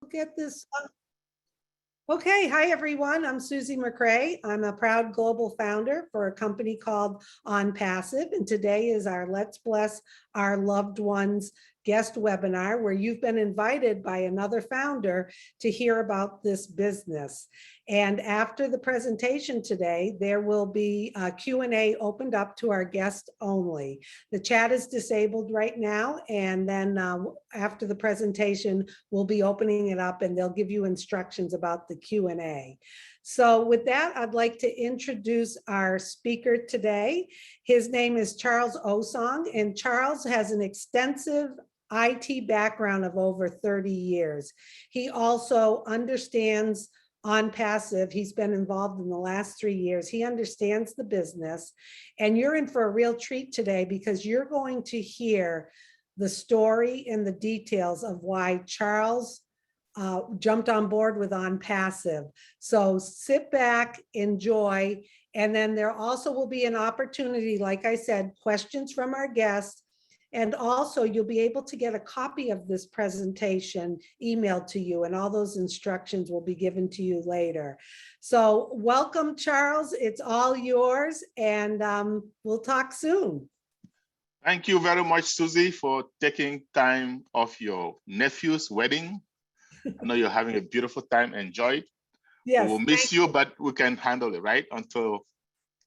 Get this. Okay, hi everyone. I'm Susie McCrae. I'm a proud global founder for a company called OnPassive, and today is our Let's Bless Our Loved Ones guest webinar where you've been invited by another founder to hear about this business. And after the presentation today, there will be a Q&A opened up to our guest only. The chat is disabled right now, and then after the presentation, we'll be opening it up and they'll give you instructions about the Q&A. So with that, I'd like to introduce our speaker today. His name is Charles Osan, and Charles has an extensive IT background of over 30 years. He also understands OnPassive. He's been involved in the last 3 years. He understands the business, and you're in for a real treat today because you're going to hear the story and the details of why Charles jumped on board with OnPassive. So sit back, enjoy, and then there also will be an opportunity, like I said, questions from our guests. And also you'll be able to get a copy of this presentation emailed to you, and all those instructions will be given to you later. So welcome, Charles. It's all yours, and we'll talk soon. Thank you very much, Susie, for taking time off your nephew's wedding. I know you're having a beautiful time. Enjoy it. Yes, we will miss you, but we can handle it, right? Until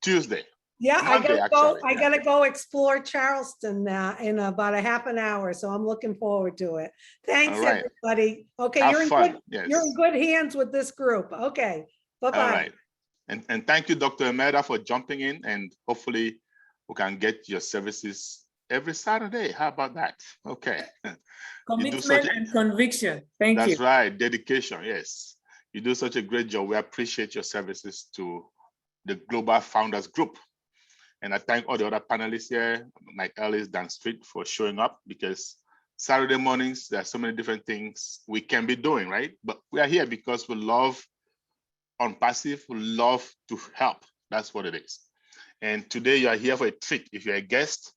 Tuesday. Yeah, Monday, I gotta go explore Charleston in about a half an hour, so I'm looking forward to it. Thanks, right, everybody. Okay, have you're in fun. good, Yes. You're in good hands with this group. Okay, bye-bye. All right, and thank you, Dr. Emeda, for jumping in, and hopefully we can get your services every Saturday. How about that? Okay. Commitment and conviction. Thank you. That's right, dedication. Yes, you do such a great job. We appreciate your services to the Global Founders Group. And I thank all the other panelists here, Mike Ellis, Dan Street, for showing up, because Saturday mornings, there are so many different things we can be doing, right? But we are here because we love OnPassive, we love to help. That's what it is. And today you are here for a treat. If you're a guest,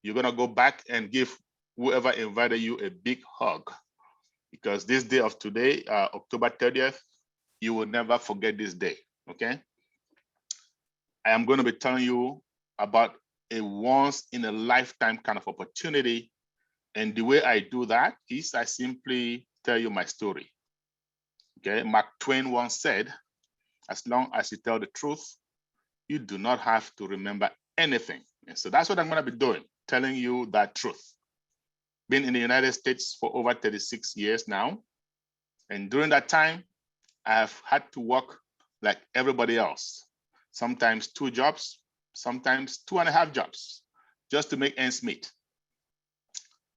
you're gonna go back and give whoever invited you a big hug, because this day of today, October 30th, you will never forget this day, okay? I am gonna be telling you about a once in a lifetime kind of opportunity. And the way I do that is I simply tell you my story. Okay, Mark Twain once said, as long as you tell the truth, you do not have to remember anything. And so that's what I'm going to be doing, telling you that truth. Been in the United States for over 36 years now. And during that time, I have had to work like everybody else, sometimes 2 jobs, sometimes 2.5 jobs, just to make ends meet.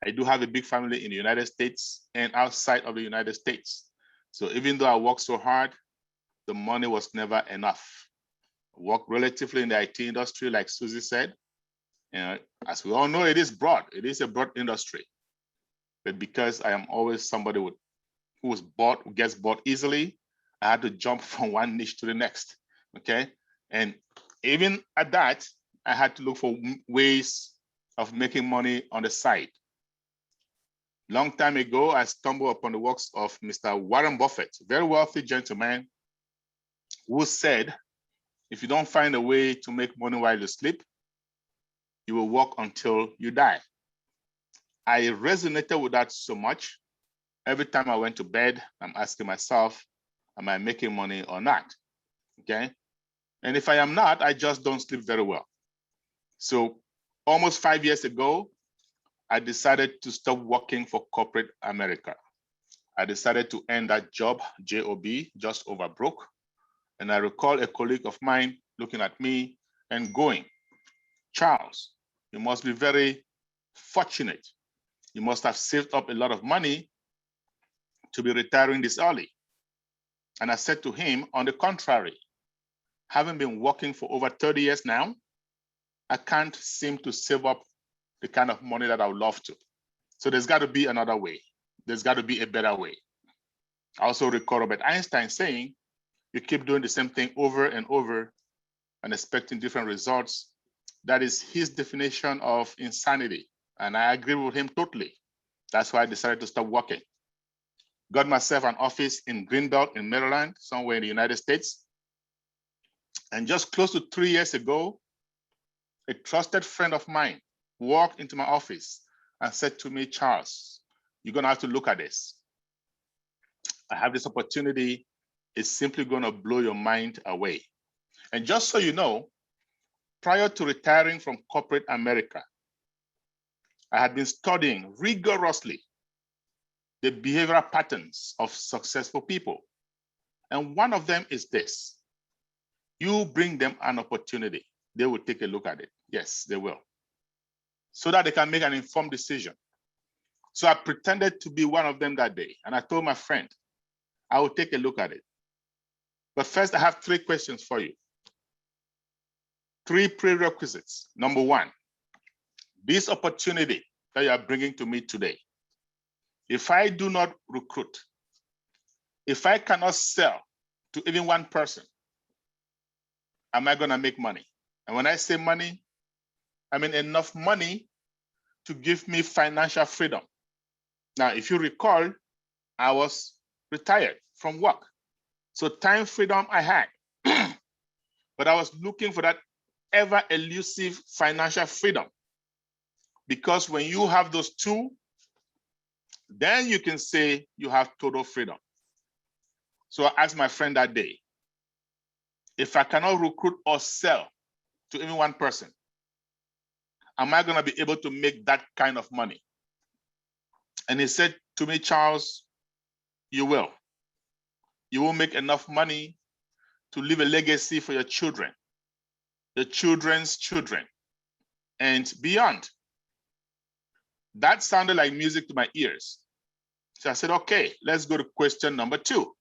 I do have a big family in the United States and outside of the United States. So even though I worked so hard, the money was never enough. I work relatively in the IT industry, like Susie said. And as we all know, it is broad. It is a broad industry. But because I am always somebody who gets bored easily, I had to jump from one niche to the next, okay? And even at that, I had to look for ways of making money on the side. Long time ago, I stumbled upon the works of Mr. Warren Buffett, a very wealthy gentleman who said, if you don't find a way to make money while you sleep, you will work until you die. I resonated with that so much. Every time I went to bed, I'm asking myself, am I making money or not? Okay. And if I am not, I just don't sleep very well. So almost 5 years ago, I decided to stop working for corporate America. I decided to end that job, J-O-B, just over broke. And I recall a colleague of mine looking at me and going, Charles, you must be very fortunate. You must have saved up a lot of money to be retiring this early. And I said to him, on the contrary, having been working for over 30 years now, I can't seem to save up the kind of money that I would love to. So there's got to be another way. There's got to be a better way. I also recall Albert Einstein saying, you keep doing the same thing over and over and expecting different results. That is his definition of insanity. And I agree with him totally. That's why I decided to stop working. got myself an office in Greenbelt in Maryland, somewhere in the United States. And just close to 3 years ago, a trusted friend of mine walked into my office and said to me, Charles, you're gonna have to look at this. I have this opportunity. It's simply gonna blow your mind away. And just so you know, prior to retiring from corporate America, I had been studying rigorously the behavioral patterns of successful people. And one of them is this. You bring them an opportunity, they will take a look at it. Yes, they will. So that they can make an informed decision. So I pretended to be one of them that day. And I told my friend, I will take a look at it. But first, I have 3 questions for you. 3 prerequisites. Number 1, this opportunity that you are bringing to me today, if I do not recruit, if I cannot sell to even one person, am I gonna make money? And when I say money, I mean enough money to give me financial freedom. Now, if you recall, I was retired from work. So time freedom I had, but I was looking for that ever elusive financial freedom. Because when you have those 2, then you can say you have total freedom. So I asked my friend that day, if I cannot recruit or sell to even one person, am I gonna be able to make that kind of money? And he said to me, Charles, you will. You will make enough money to leave a legacy for your children, your children's children, and beyond. That sounded like music to my ears. So I said, okay, let's go to question number 2.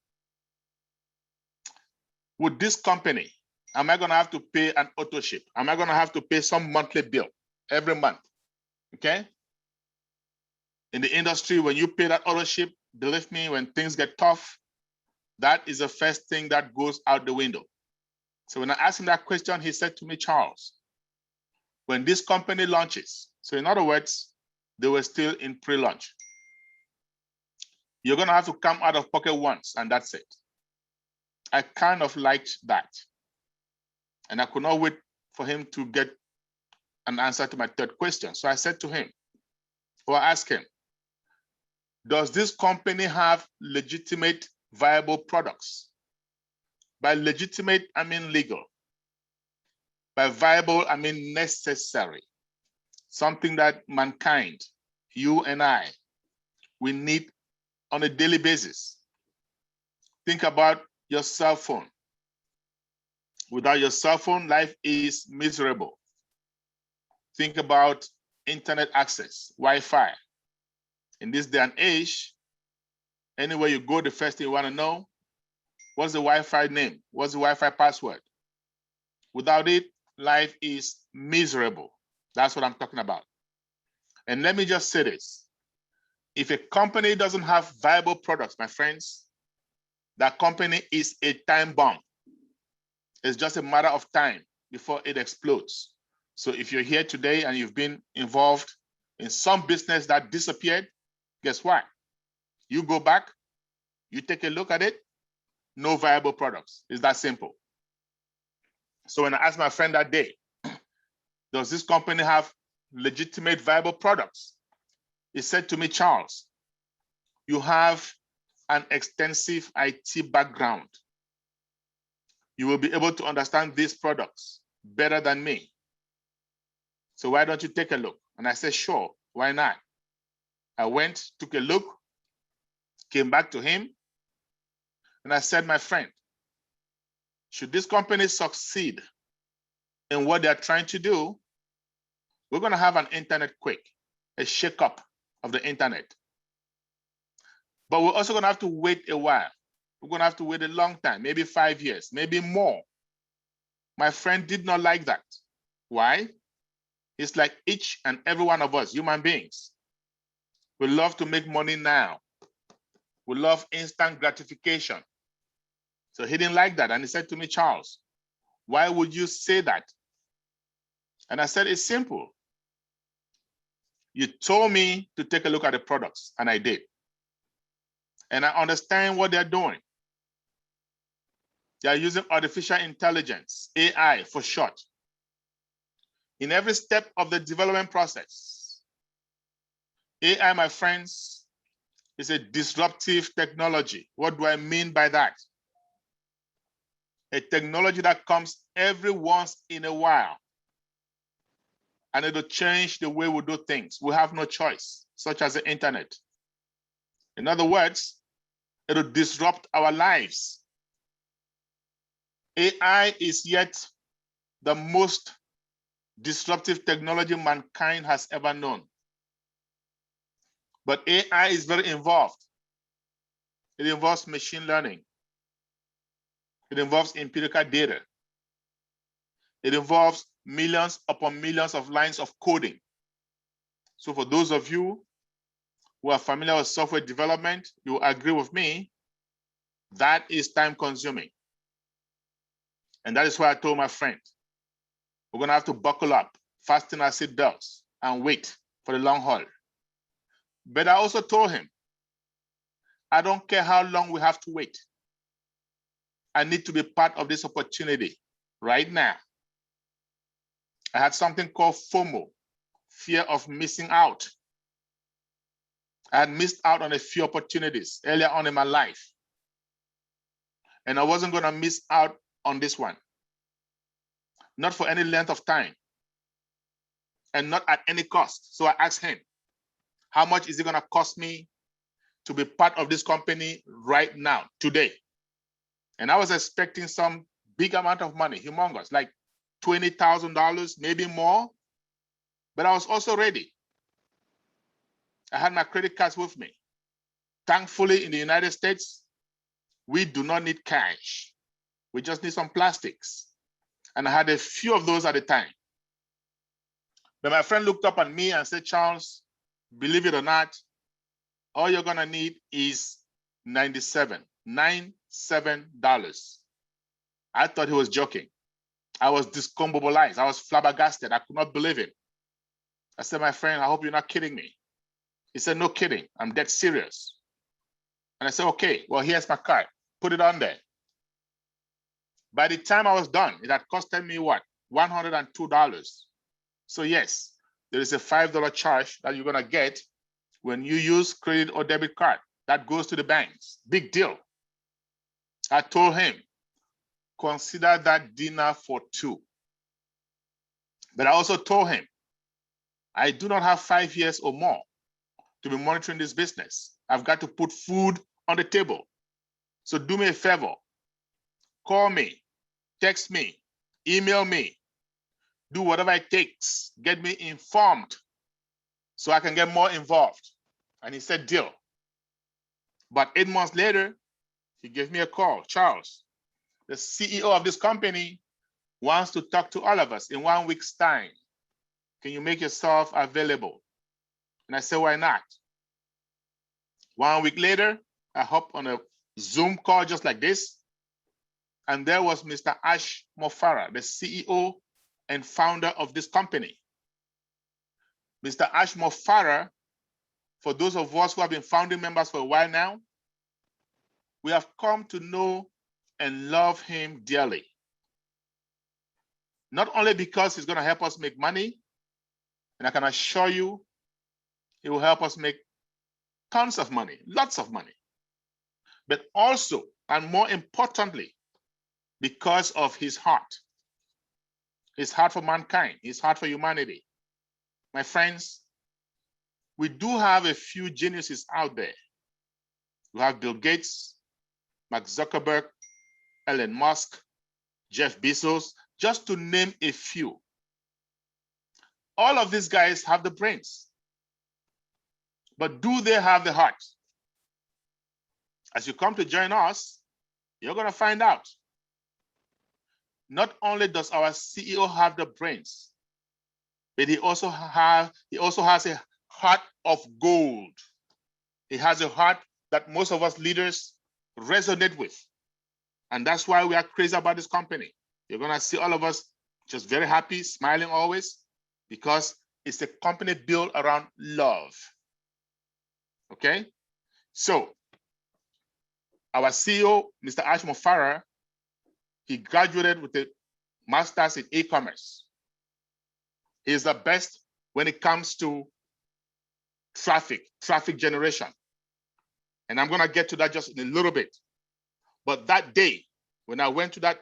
With this company, am I gonna have to pay an auto ship? Am I gonna have to pay some monthly bill every month? Okay. In the industry, when you pay that auto ship, believe me, when things get tough, that is the first thing that goes out the window. So when I asked him that question, he said to me, Charles, when this company launches, so in other words, they were still in pre-launch, you're gonna have to come out of pocket once, and that's it. I kind of liked that. And I could not wait for him to get an answer to my 3rd question. So I said to him, or I asked him, does this company have legitimate, viable products? By legitimate, I mean legal. By viable, I mean necessary. Something that mankind, you and I, we need on a daily basis. Think about your cell phone. Without your cell phone, life is miserable. Think about internet access, Wi-Fi. In this day and age, anywhere you go, the first thing you want to know, what's the Wi-Fi name? What's the Wi-Fi password? Without it, life is miserable. That's what I'm talking about. And let me just say this. If a company doesn't have viable products, my friends, that company is a time bomb. It's just a matter of time before it explodes. So if you're here today and you've been involved in some business that disappeared, guess what? You go back, you take a look at it, no viable products. It's that simple. So when I asked my friend that day, does this company have legitimate viable products? He said to me, Charles, you have an extensive IT background. You will be able to understand these products better than me. So why don't you take a look? And I said, sure, why not? I went, took a look, came back to him, and I said, my friend, should this company succeed in what they're trying to do, we're gonna have an internet quake, a shakeup of the internet. But we're also gonna have to wait a while. We're gonna have to wait a long time, maybe 5 years, maybe more. My friend did not like that. Why? It's like each and every one of us, human beings. We love to make money now. We love instant gratification. So he didn't like that. And he said to me, Charles, why would you say that? And I said, it's simple. You told me to take a look at the products, and I did. And I understand what they're doing. They are using artificial intelligence, AI for short, in every step of the development process. AI, my friends, is a disruptive technology. What do I mean by that? A technology that comes every once in a while, and it'll change the way we do things. We have no choice, such as the internet. In other words, it'll disrupt our lives. AI is yet the most disruptive technology mankind has ever known. But AI is very involved. It involves machine learning. It involves empirical data. It involves millions upon millions of lines of coding. So for those of you who are familiar with software development, you will agree with me, that is time consuming. And that is why I told my friend, we're gonna have to buckle up, fasten our seatbelts, and wait for the long haul. But I also told him, I don't care how long we have to wait. I need to be part of this opportunity right now. I had something called FOMO, fear of missing out. I had missed out on a few opportunities earlier on in my life. And I wasn't gonna miss out on this one. Not for any length of time. And not at any cost. So I asked him, how much is it gonna cost me to be part of this company right now, today? And I was expecting some big amount of money, humongous, like $20,000, maybe more. But I was also ready. I had my credit cards with me. Thankfully, in the United States, we do not need cash. We just need some plastics. And I had a few of those at the time. But my friend looked up at me and said, Charles, believe it or not, all you're gonna need is $97. I thought he was joking. I was discombobulated. I was flabbergasted. I could not believe it. I said, my friend, I hope you're not kidding me. He said, no kidding. I'm dead serious. And I said, okay, well, here's my card. Put it on there. By the time I was done, it had costed me what? $102. So yes, there is a $5 charge that you're gonna get when you use credit or debit card. That goes to the banks. Big deal. I told him, consider that dinner for two. But I also told him, I do not have 5 years or more to be monitoring this business. I've got to put food on the table. So do me a favor, call me, text me, email me, do whatever it takes, get me informed so I can get more involved. And he said, deal. But 8 months later, he gave me a call. Charles, the CEO of this company wants to talk to all of us in 1 week's time. Can you make yourself available? And I said, why not? 1 week later, I hopped on a Zoom call just like this. And there was Mr. Ash Mofara, the CEO and founder of this company. Mr. Ash Mofara, for those of us who have been founding members for a while now, we have come to know and love him dearly. Not only because he's going to help us make money, and I can assure you, he will help us make tons of money, lots of money, but also, and more importantly, because of his heart for mankind, his heart for humanity. My friends, we do have a few geniuses out there. We have Bill Gates, Mark Zuckerberg, Elon Musk, Jeff Bezos, just to name a few. All of these guys have the brains, but do they have the heart? As you come to join us, you're going to find out. Not only does our CEO have the brains, but he also has a heart of gold. He has a heart that most of us leaders resonate with. And that's why we are crazy about this company. You're going to see all of us just very happy, smiling always, because it's a company built around love. Okay? So Our CEO, Mr. Ashmo Farah, he graduated with a master's in e-commerce. He's the best when it comes to traffic generation. And I'm gonna get to that just in a little bit. But that day, when I went to that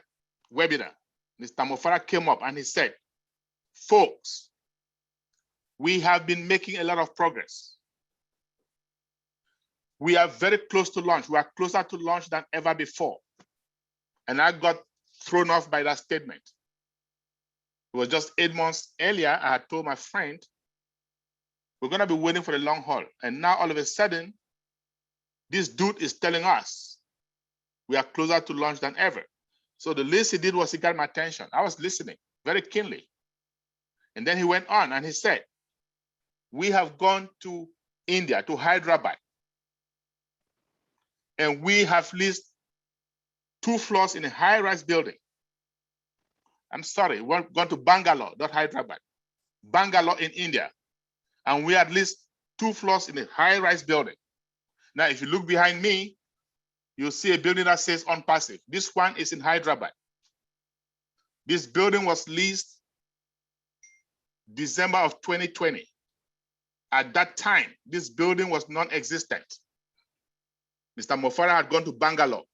webinar, Mr. Mofara came up and he said, folks, we have been making a lot of progress. We are very close to launch. We are closer to launch than ever before. And I got thrown off by that statement. It was just 8 months earlier, I had told my friend, we're gonna be waiting for the long haul. And now all of a sudden, this dude is telling us we are closer to launch than ever. So the least he did was he got my attention. I was listening very keenly. And then he went on and he said, we have gone to India, to Hyderabad, and we have leased 2 floors in a high-rise building. I'm sorry, we're going to Bangalore, not Hyderabad. Bangalore in India. And we had leased 2 floors in a high-rise building. Now, if you look behind me, you'll see a building that says OnPassive. This one is in Hyderabad. This building was leased December of 2020. At that time, this building was non-existent. Mr. Mofara had gone to Bangalore.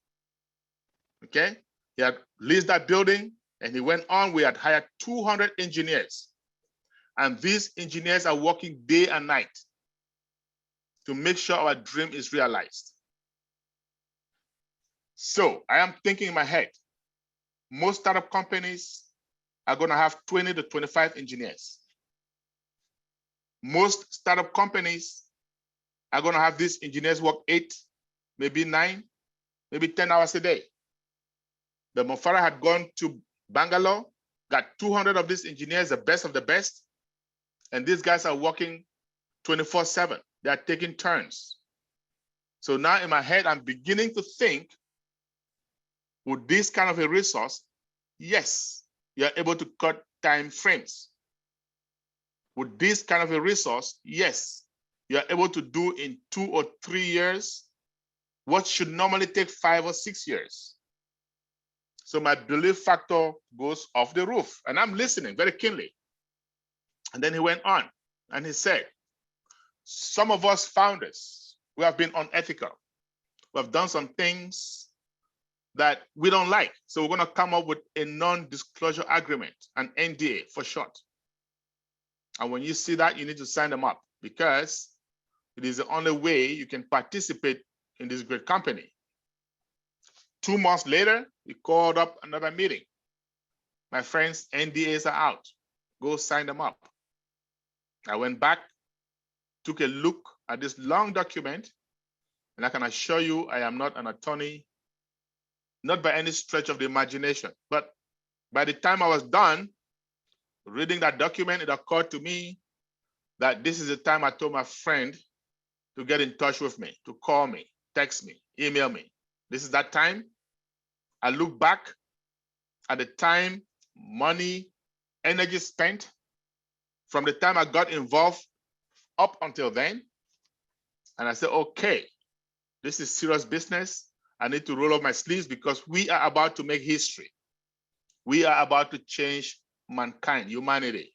Okay, he had leased that building and he went on. We had hired 200 engineers. And these engineers are working day and night to make sure our dream is realized. So I am thinking in my head, most startup companies are going to have 20 to 25 engineers. Most startup companies are going to have these engineers work 8, maybe 9, maybe 10 hours a day. But Mofara had gone to Bangalore, got 200 of these engineers, the best of the best, and these guys are working 24/7. They are taking turns. So now in my head, I'm beginning to think, with this kind of a resource, yes, you're able to cut time frames. With this kind of a resource, yes, you're able to do in 2 or 3 years what should normally take 5 or 6 years. So my belief factor goes off the roof, and I'm listening very keenly. And then he went on and he said, some of us founders, we have been unethical. We have done some things that we don't like. So we're going to come up with a non-disclosure agreement, an NDA for short. And when you see that, you need to sign them up because it is the only way you can participate in this great company. 2 months later, we called up another meeting. My friends, NDAs are out. Go sign them up. I went back, took a look at this long document, and I can assure you I am not an attorney, not by any stretch of the imagination. But by the time I was done reading that document, it occurred to me that this is the time I told my friend to get in touch with me, to call me, text me, email me. This is that time. I look back at the time, money, energy spent from the time I got involved up until then. And I said, okay, this is serious business. I need to roll up my sleeves because we are about to make history. We are about to change mankind, humanity.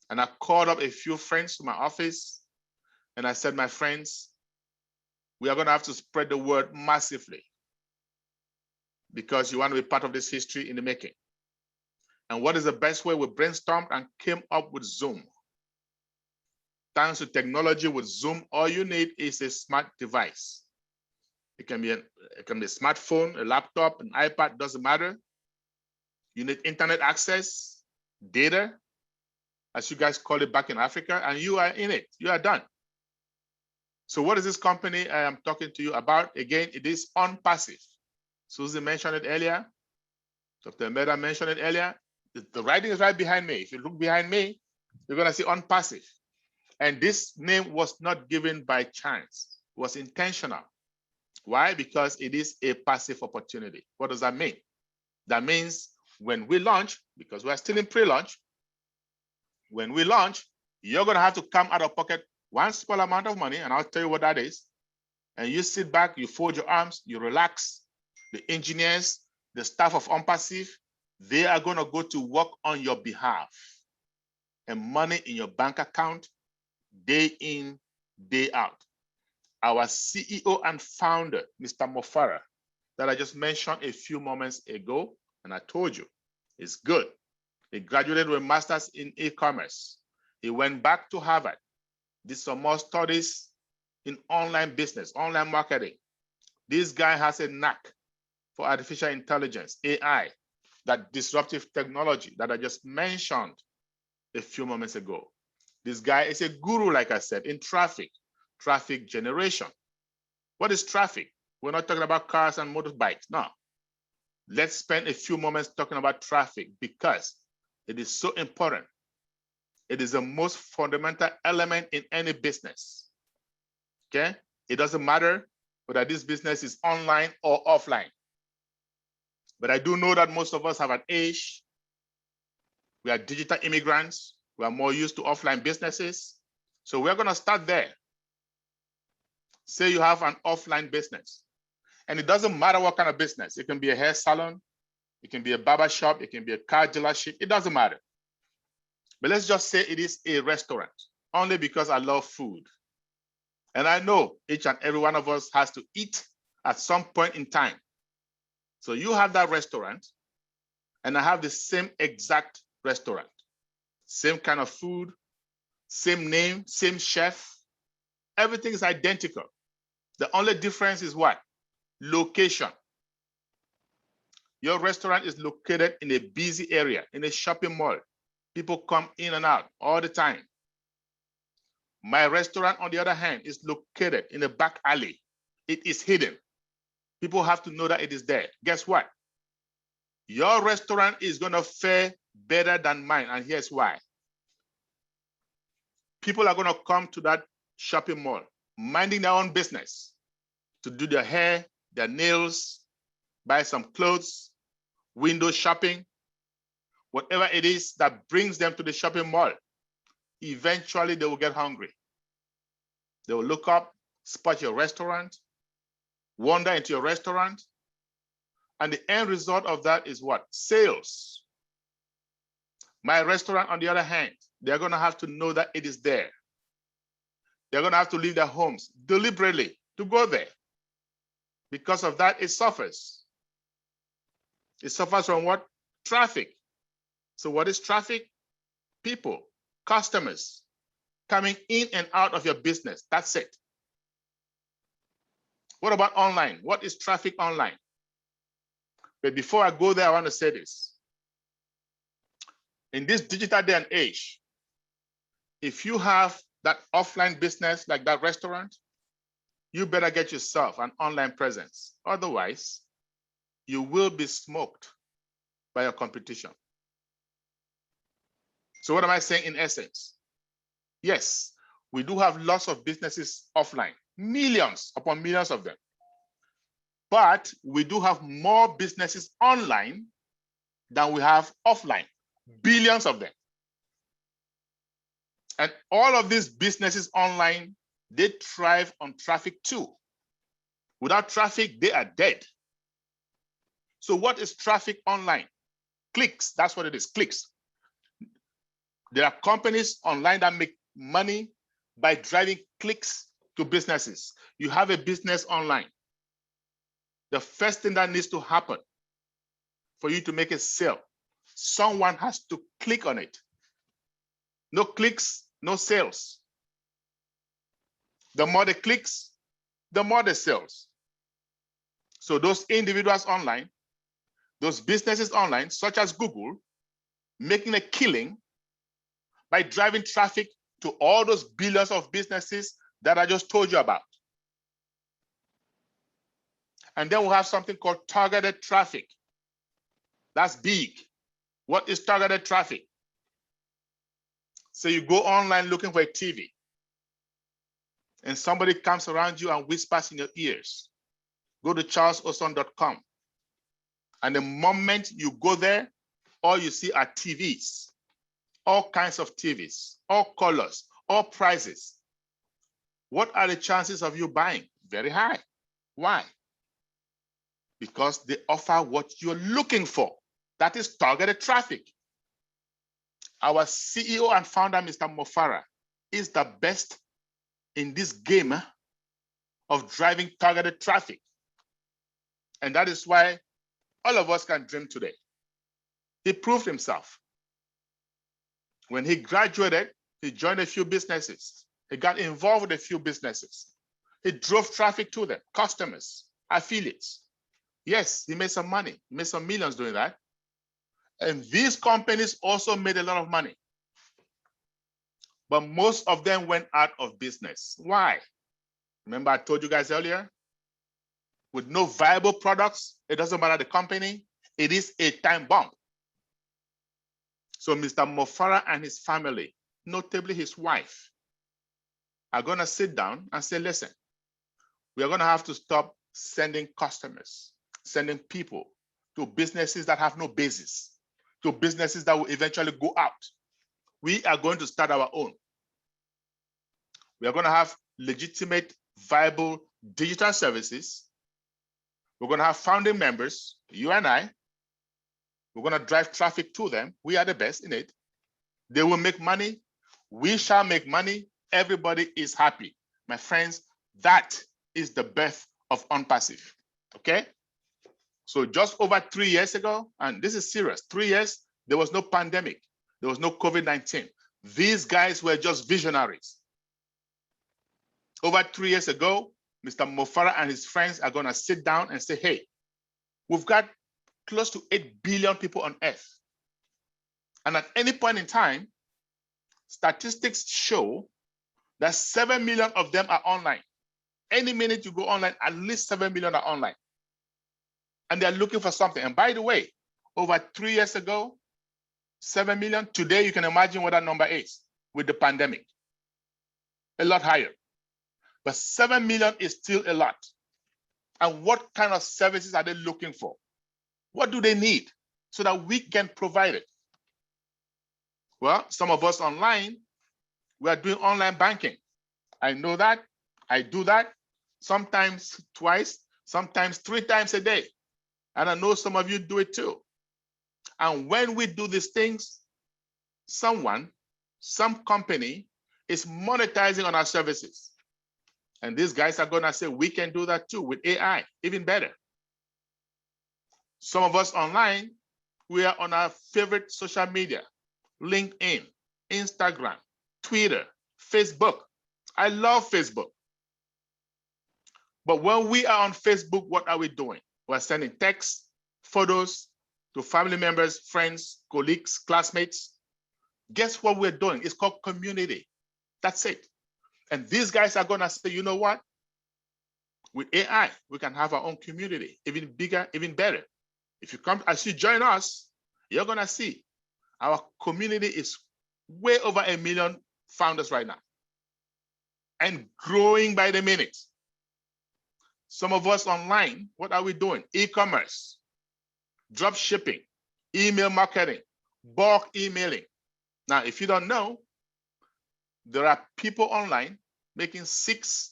And I called up a few friends to my office and I said, my friends, we are going to have to spread the word massively because you want to be part of this history in the making. And what is the best way? We brainstormed and came up with Zoom. Thanks to technology with Zoom, all you need is a smart device. It can be a smartphone, a laptop, an iPad, doesn't matter. You need internet access, data, as you guys call it back in Africa, and you are in it. You are done. So what is this company I am talking to you about? Again, it is OnPassive. Susie mentioned it earlier. Dr. Meda mentioned it earlier. The writing is right behind me. If you look behind me, you're going to see OnPassive. And this name was not given by chance. It was intentional. Why? Because it is a passive opportunity. What does that mean? That means when we launch, because we're still in pre-launch, when we launch, you're going to have to come out of pocket one small amount of money, and I'll tell you what that is. And you sit back, you fold your arms, you relax. The engineers, the staff of OnPassive, they are going to go to work on your behalf. And money in your bank account, day in, day out. Our CEO and founder, Mr. Mofara, that I just mentioned a few moments ago, and I told you, it's good. He graduated with a master's in e-commerce. He went back to Harvard, did some more studies in online business, online marketing. This guy has a knack for artificial intelligence, AI, that disruptive technology that I just mentioned a few moments ago. This guy is a guru, like I said, in traffic generation. What is traffic? We're not talking about cars and motorbikes. No. Let's spend a few moments talking about traffic because it is so important. It is the most fundamental element in any business. Okay? It doesn't matter whether this business is online or offline. But I do know that most of us have an age. We are digital immigrants. We are more used to offline businesses. So we're going to start there. Say you have an offline business. And it doesn't matter what kind of business. It can be a hair salon. It can be a barber shop. It can be a car dealership. It doesn't matter. But let's just say it is a restaurant, only because I love food. And I know each and every one of us has to eat at some point in time. So you have that restaurant, and I have the same exact restaurant. Same kind of food, same name, same chef. Everything is identical. The only difference is what? Location. Your restaurant is located in a busy area, in a shopping mall. People come in and out all the time. My restaurant, on the other hand, is located in a back alley. It is hidden. People have to know that it is there. Guess what? Your restaurant is going to fare better than mine, and here's why. People are going to come to that shopping mall, minding their own business, to do their hair, their nails, buy some clothes, window shopping, whatever it is that brings them to the shopping mall. Eventually, they will get hungry. They will look up, spot your restaurant, wander into your restaurant, and the end result of that is what? Sales. My restaurant, on the other hand, they're going to have to know that it is there. They're going to have to leave their homes deliberately to go there. Because of that, it suffers. It suffers from what? Traffic. So what is traffic? People, customers coming in and out of your business. That's it. What about online? What is traffic online? But before I go there, I want to say this. In this digital day and age, if you have that offline business like that restaurant, you better get yourself an online presence. Otherwise, you will be smoked by your competition. So what am I saying in essence? Yes, we do have lots of businesses offline, millions upon millions of them. But we do have more businesses online than we have offline, billions of them. And all of these businesses online, they thrive on traffic too. Without traffic, they are dead. So what is traffic online? Clicks, that's what it is, clicks. There are companies online that make money by driving clicks to businesses. You have a business online. The first thing that needs to happen for you to make a sale, someone has to click on it. No clicks, no sales. The more the clicks, the more the sales. So those individuals online, those businesses online, such as Google, making a killing by driving traffic to all those billions of businesses that I just told you about. And then we'll have something called targeted traffic. That's big. What is targeted traffic? So you go online looking for a TV, and somebody comes around you and whispers in your ears. Go to charlesosan.com. And the moment you go there, all you see are TVs, all kinds of TVs, all colors, all prices. What are the chances of you buying? very high. Why? Because they offer what you're looking for. That is targeted traffic. Our CEO and founder, Mr. Mofara, is the best in this game of driving targeted traffic. And that is why all of us can dream today. He proved himself. When he graduated, he joined a few businesses. He got involved with a few businesses. He drove traffic to them, customers, affiliates. Yes, he made some money. He made some millions doing that. And these companies also made a lot of money. But most of them went out of business. Why? Remember I told you guys earlier, with no viable products, it doesn't matter the company, it is a time bomb. So Mr. Mofara and his family, notably his wife, are gonna sit down and say, listen, we are gonna have to stop sending customers, sending people to businesses that have no basis, to businesses that will eventually go out. We are going to start our own. We are gonna have legitimate, viable digital services. We're gonna have founding members, you and I. We're gonna drive traffic to them. We are the best in it. They will make money. We shall make money. Everybody is happy. My friends, that is the birth of OnPassive, okay? So just over 3 years ago, and this is serious, 3 years, there was no pandemic. There was no COVID-19. These guys were just visionaries. Over 3 years ago, Mr. Mofara and his friends are gonna sit down and say, hey, we've got close to 8 billion people on Earth. And at any point in time, statistics show that 7 million of them are online. Any minute you go online, at least 7 million are online. And they're looking for something. And by the way, over 3 years ago, 7 million, today you can imagine what that number is with the pandemic. A lot higher. But 7 million is still a lot. And what kind of services are they looking for? What do they need so that we can provide it? Well, some of us online, we are doing online banking. I know that, I do that, sometimes twice, sometimes 3 times a day. And I know some of you do it too. And when we do these things, some company is monetizing on our services. And these guys are gonna say, we can do that too with AI, even better. Some of us online, we are on our favorite social media, LinkedIn, Instagram, Twitter, Facebook. I love Facebook. But when we are on Facebook, what are we doing? We're sending texts, photos to family members, friends, colleagues, classmates. Guess what we're doing? It's called community. That's it. And these guys are gonna say, you know what? With AI, we can have our own community, even bigger, even better. If you come, as you join us, you're gonna see our community is way over 1 million founders right now and growing by the minute. Some of us online, what are we doing? E-commerce, drop shipping, email marketing, bulk emailing. Now, if you don't know, there are people online making 6-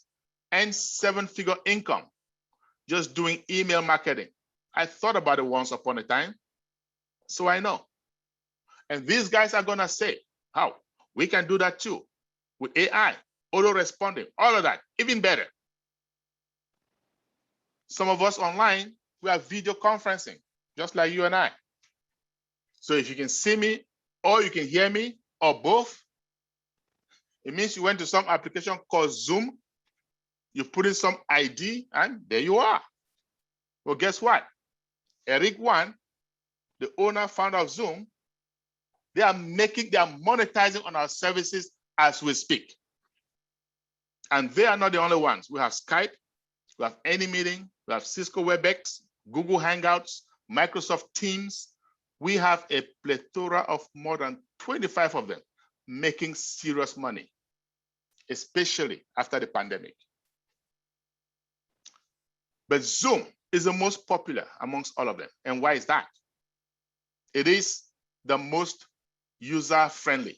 and 7-figure income just doing email marketing. I thought about it once upon a time, so I know. And these guys are gonna say, how? We can do that too with AI, auto-responding, all of that, even better. Some of us online, we are video conferencing, just like you and I. So if you can see me, or you can hear me, or both, it means you went to some application called Zoom, you put in some ID, and there you are. Well, guess what? Eric Wan, the owner, founder of Zoom, they are monetizing on our services as we speak. And they are not the only ones. We have Skype, we have AnyMeeting, we have Cisco WebEx, Google Hangouts, Microsoft Teams. We have a plethora of more than 25 of them making serious money, especially after the pandemic. But Zoom is the most popular amongst all of them. And why is that? It is the most user-friendly,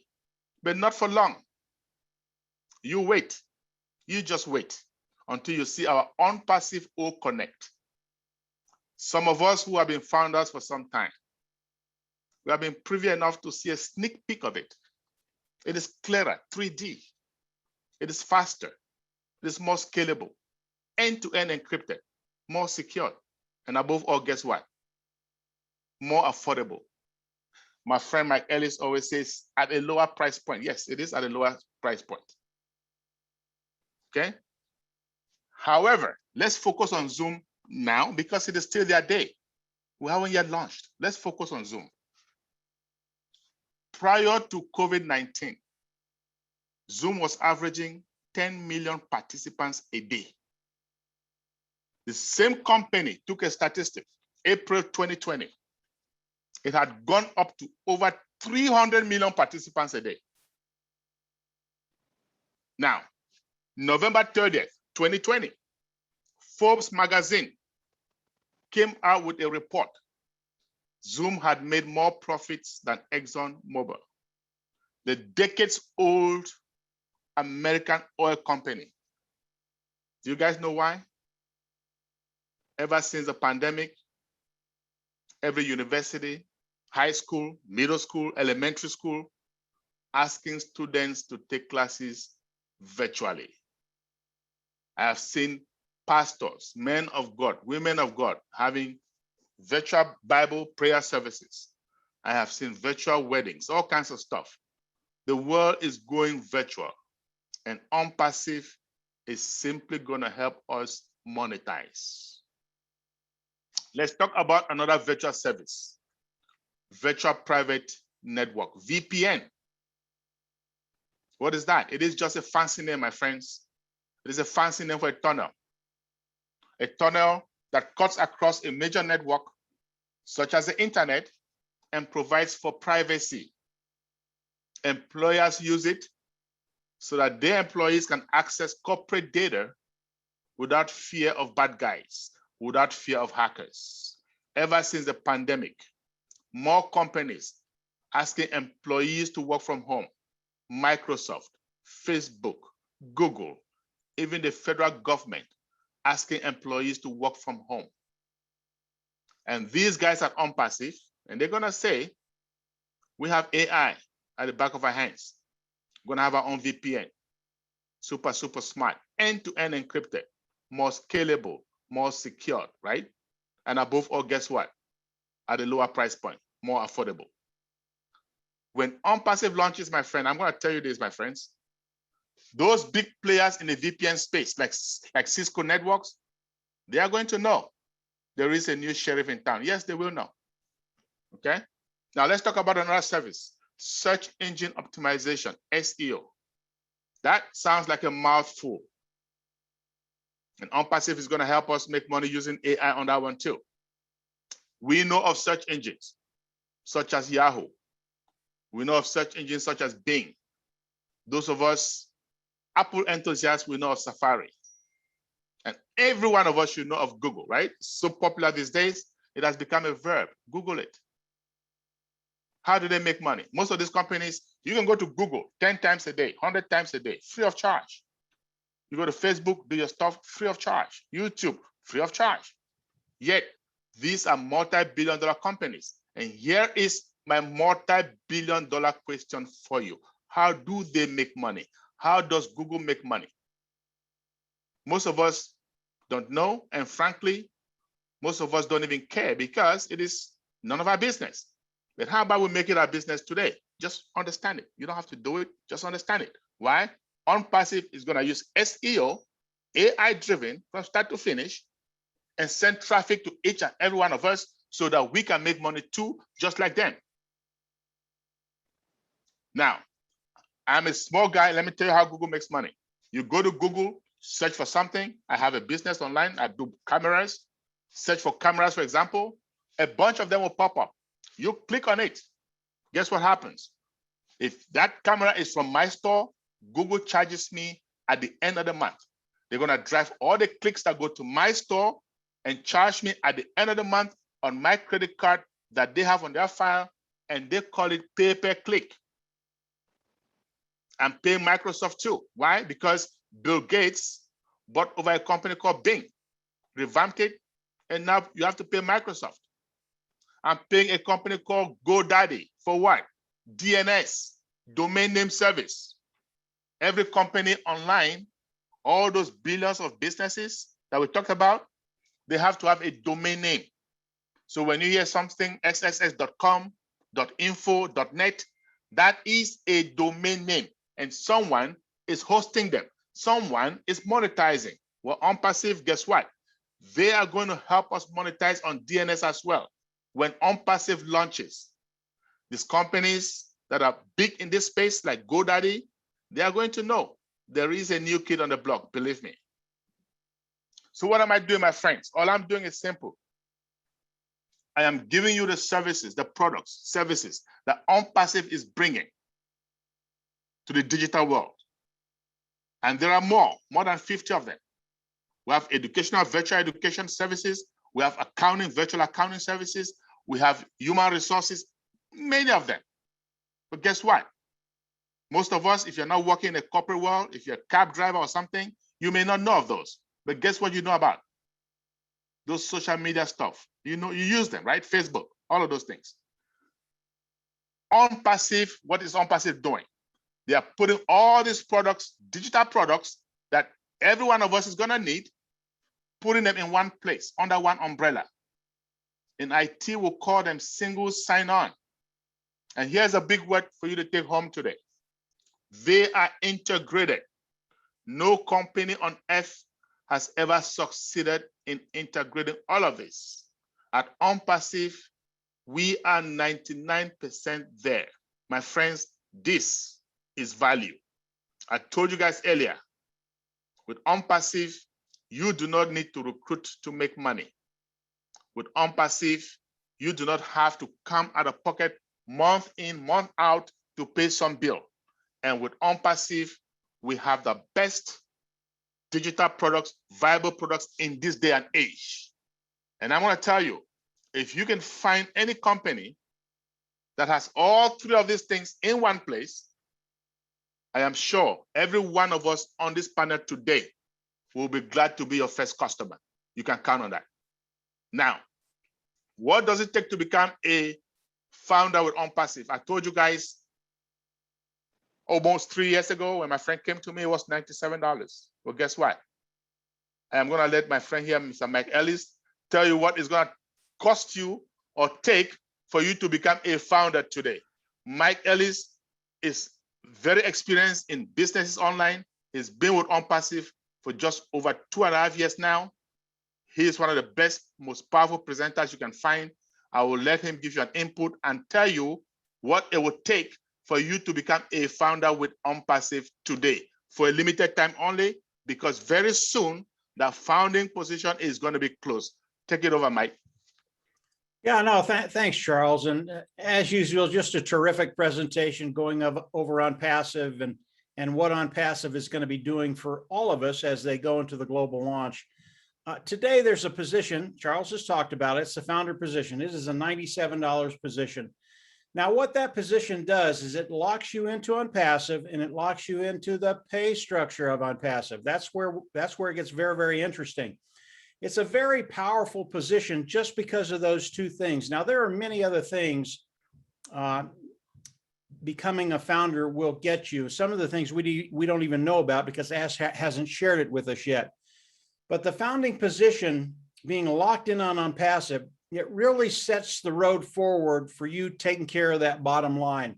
but not for long. You wait, you just wait until you see our OnPassive O Connect. Some of us who have been founders for some time, we have been privy enough to see a sneak peek of it. It is clearer, 3D. It is faster. It is more scalable, end-to-end encrypted, more secure, and above all, guess what? More affordable. My friend Mike Ellis always says at a lower price point. Yes, it is at a lower price point. Okay. However, let's focus on Zoom now because it is still their day. We haven't yet launched. Let's focus on Zoom. Prior to COVID-19, Zoom was averaging 10 million participants a day. The same company took a statistic, April 2020. It had gone up to over 300 million participants a day. Now, November 30th, 2020, Forbes magazine came out with a report. Zoom had made more profits than ExxonMobil, the decades-old American oil company. Do you guys know why? Ever since the pandemic, every university, high school, middle school, elementary school, asking students to take classes virtually. I have seen pastors, men of God, women of God, having virtual Bible prayer services. I have seen virtual weddings, all kinds of stuff. The world is going virtual, and OnPassive is simply going to help us monetize. Let's talk about another virtual service, virtual private network, VPN. What is that? It is just a fancy name, my friends. It is a fancy name for a tunnel that cuts across a major network, such as the internet, and provides for privacy. Employers use it so that their employees can access corporate data without fear of bad guys, without fear of hackers. Ever since the pandemic, more companies asking employees to work from home. Microsoft, Facebook, Google, even the federal government asking employees to work from home. And these guys are OnPassive, and they're gonna say, we have AI at the back of our hands. We're gonna have our own VPN, super, super smart, end-to-end encrypted, more scalable, more secure, right? And above all, guess what? At a lower price point, more affordable. When OnPassive launches, my friend, I'm gonna tell you this, my friends, those big players in the VPN space, like Cisco Networks, they are going to know there is a new sheriff in town. Yes, they will know, okay? Now let's talk about another service, search engine optimization, SEO. That sounds like a mouthful. And OnPassive is gonna help us make money using AI on that one too. We know of search engines such as Yahoo. We know of search engines such as Bing. Those of us Apple enthusiasts, we know of Safari. And every one of us should know of Google, right? So popular these days, it has become a verb. Google it. How do they make money? Most of these companies, you can go to Google 10 times a day, 100 times a day, free of charge. You go to Facebook, do your stuff free of charge. YouTube, free of charge. Yet, these are multi-billion-dollar companies. And here is my multi-billion-dollar question for you. How do they make money? How does Google make money? Most of us don't know, and frankly, most of us don't even care because it is none of our business. But how about we make it our business today? Just understand it. You don't have to do it, just understand it. Why? OnPassive is gonna use SEO, AI-driven from start to finish, and send traffic to each and every one of us so that we can make money too, just like them. Now, I'm a small guy. Let me tell you how Google makes money. You go to Google, search for something. I have a business online. I do cameras. Search for cameras, for example. A bunch of them will pop up. You click on it. Guess what happens? If that camera is from my store, Google charges me at the end of the month. They're going to drive all the clicks that go to my store and charge me at the end of the month on my credit card that they have on their file, and they call it pay-per-click. I'm paying Microsoft too. Why? Because Bill Gates bought over a company called Bing, revamped it, and now you have to pay Microsoft. I'm paying a company called GoDaddy for what? DNS, domain name service. Every company online, all those billions of businesses that we talked about, they have to have a domain name. So when you hear something xxx.com, .info, .net, that is a domain name, and someone is hosting them. Someone is monetizing. Well, OnPassive, guess what? They are going to help us monetize on DNS as well. When OnPassive launches, these companies that are big in this space, like GoDaddy, they are going to know there is a new kid on the block, believe me. So what am I doing, my friends? All I'm doing is simple. I am giving you the services, the products, services that OnPassive is bringing to the digital world. And there are more than 50 of them. We have educational virtual education services. We have accounting, virtual accounting services. We have human resources, many of them. But guess what? Most of us, if you're not working in a corporate world, if you're a cab driver or something, you may not know of those. But guess what you know about? Those social media stuff. You know, you use them, right? Facebook, all of those things. OnPassive, what is OnPassive doing? They are putting all these products, digital products that every one of us is gonna need, putting them in one place, under one umbrella. In IT, we'll call them single sign-on. And here's a big word for you to take home today. They are integrated. No company on earth has ever succeeded in integrating all of this. At OnPassive, we are 99% there. My friends, this is value. I told you guys earlier, with OnPassive, you do not need to recruit to make money. With OnPassive, you do not have to come out of pocket month in, month out to pay some bill. And with OnPassive, we have the best digital products, viable products in this day and age. And I want to tell you, if you can find any company that has all three of these things in one place, I am sure every one of us on this panel today will be glad to be your first customer. You can count on that. Now, what does it take to become a founder with OnPassive? I told you guys almost 3 years ago when my friend came to me, it was $97. Well, guess what? I am going to let my friend here, Mr. Mike Ellis, tell you what it's going to cost you or take for you to become a founder today. Mike Ellis is very experienced in businesses online. He's been with OnPassive for just over 2.5 years now. He is one of the best, most powerful presenters you can find. I will let him give you an input and tell you what it would take for you to become a founder with OnPassive today for a limited time only, because very soon the founding position is going to be closed. Take it over, Mike. Yeah, no, thanks, Charles. And as usual, just a terrific presentation going over OnPassive and what OnPassive is going to be doing for all of us as they go into the global launch. Today, there's a position, Charles has talked about it, it's the founder position. It is a $97 position. Now, what that position does is it locks you into OnPassive and it locks you into the pay structure of OnPassive. That's where it gets very, very interesting. It's a very powerful position just because of those two things. Now, there are many other things becoming a founder will get you. Some of the things we don't even know about because Ask hasn't shared it with us yet. But the founding position being locked in on OnPassive, it really sets the road forward for you taking care of that bottom line.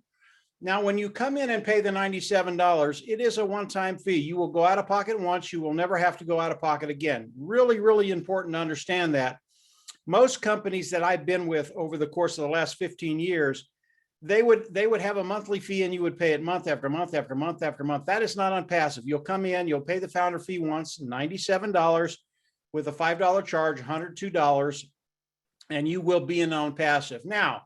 Now, when you come in and pay the $97, it is a one-time fee. You will go out of pocket once. You will never have to go out of pocket again. Really, really important to understand that. Most companies that I've been with over the course of the last 15 years, they would have a monthly fee and you would pay it month after month after month after month. That is not OnPassive. You'll come in, you'll pay the founder fee once, $97 with a $5 charge, $102, and you will be in OnPassive. Now,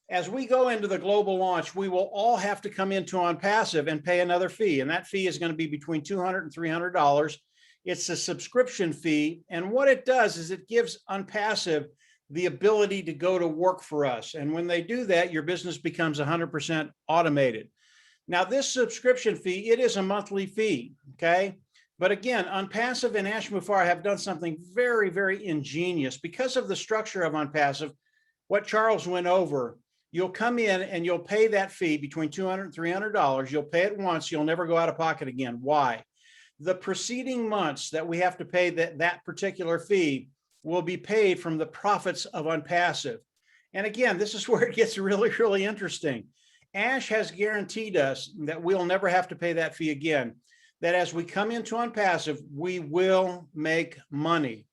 as we go into the global launch, we will all have to come into OnPassive and pay another fee. And that fee is going to be between $200 and $300. It's a subscription fee. And what it does is it gives OnPassive the ability to go to work for us. And when they do that, your business becomes 100% automated. Now, this subscription fee, it is a monthly fee, okay? But again, OnPassive and Ash Mufareh have done something very, very ingenious. Because of the structure of OnPassive, what Charles went over, you'll come in and you'll pay that fee between $200 and $300. You'll pay it once. You'll never go out of pocket again. Why? The preceding months that we have to pay that particular fee will be paid from the profits of OnPassive. And again, this is where it gets really, really interesting. Ash has guaranteed us that we'll never have to pay that fee again, that as we come into OnPassive, we will make money.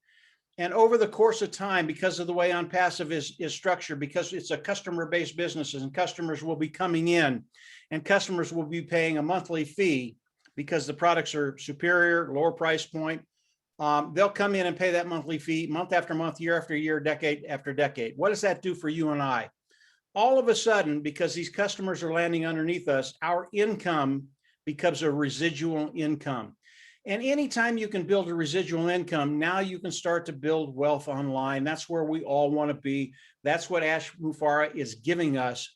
And over the course of time, because of the way OnPassive is structured, because it's a customer-based business and customers will be coming in and customers will be paying a monthly fee because the products are superior, lower price point, they'll come in and pay that monthly fee month after month, year after year, decade after decade. What does that do for you and I? All of a sudden, because these customers are landing underneath us, our income becomes a residual income. And anytime you can build a residual income, now you can start to build wealth online. That's where we all want to be. That's what Ash Mufareh is giving us.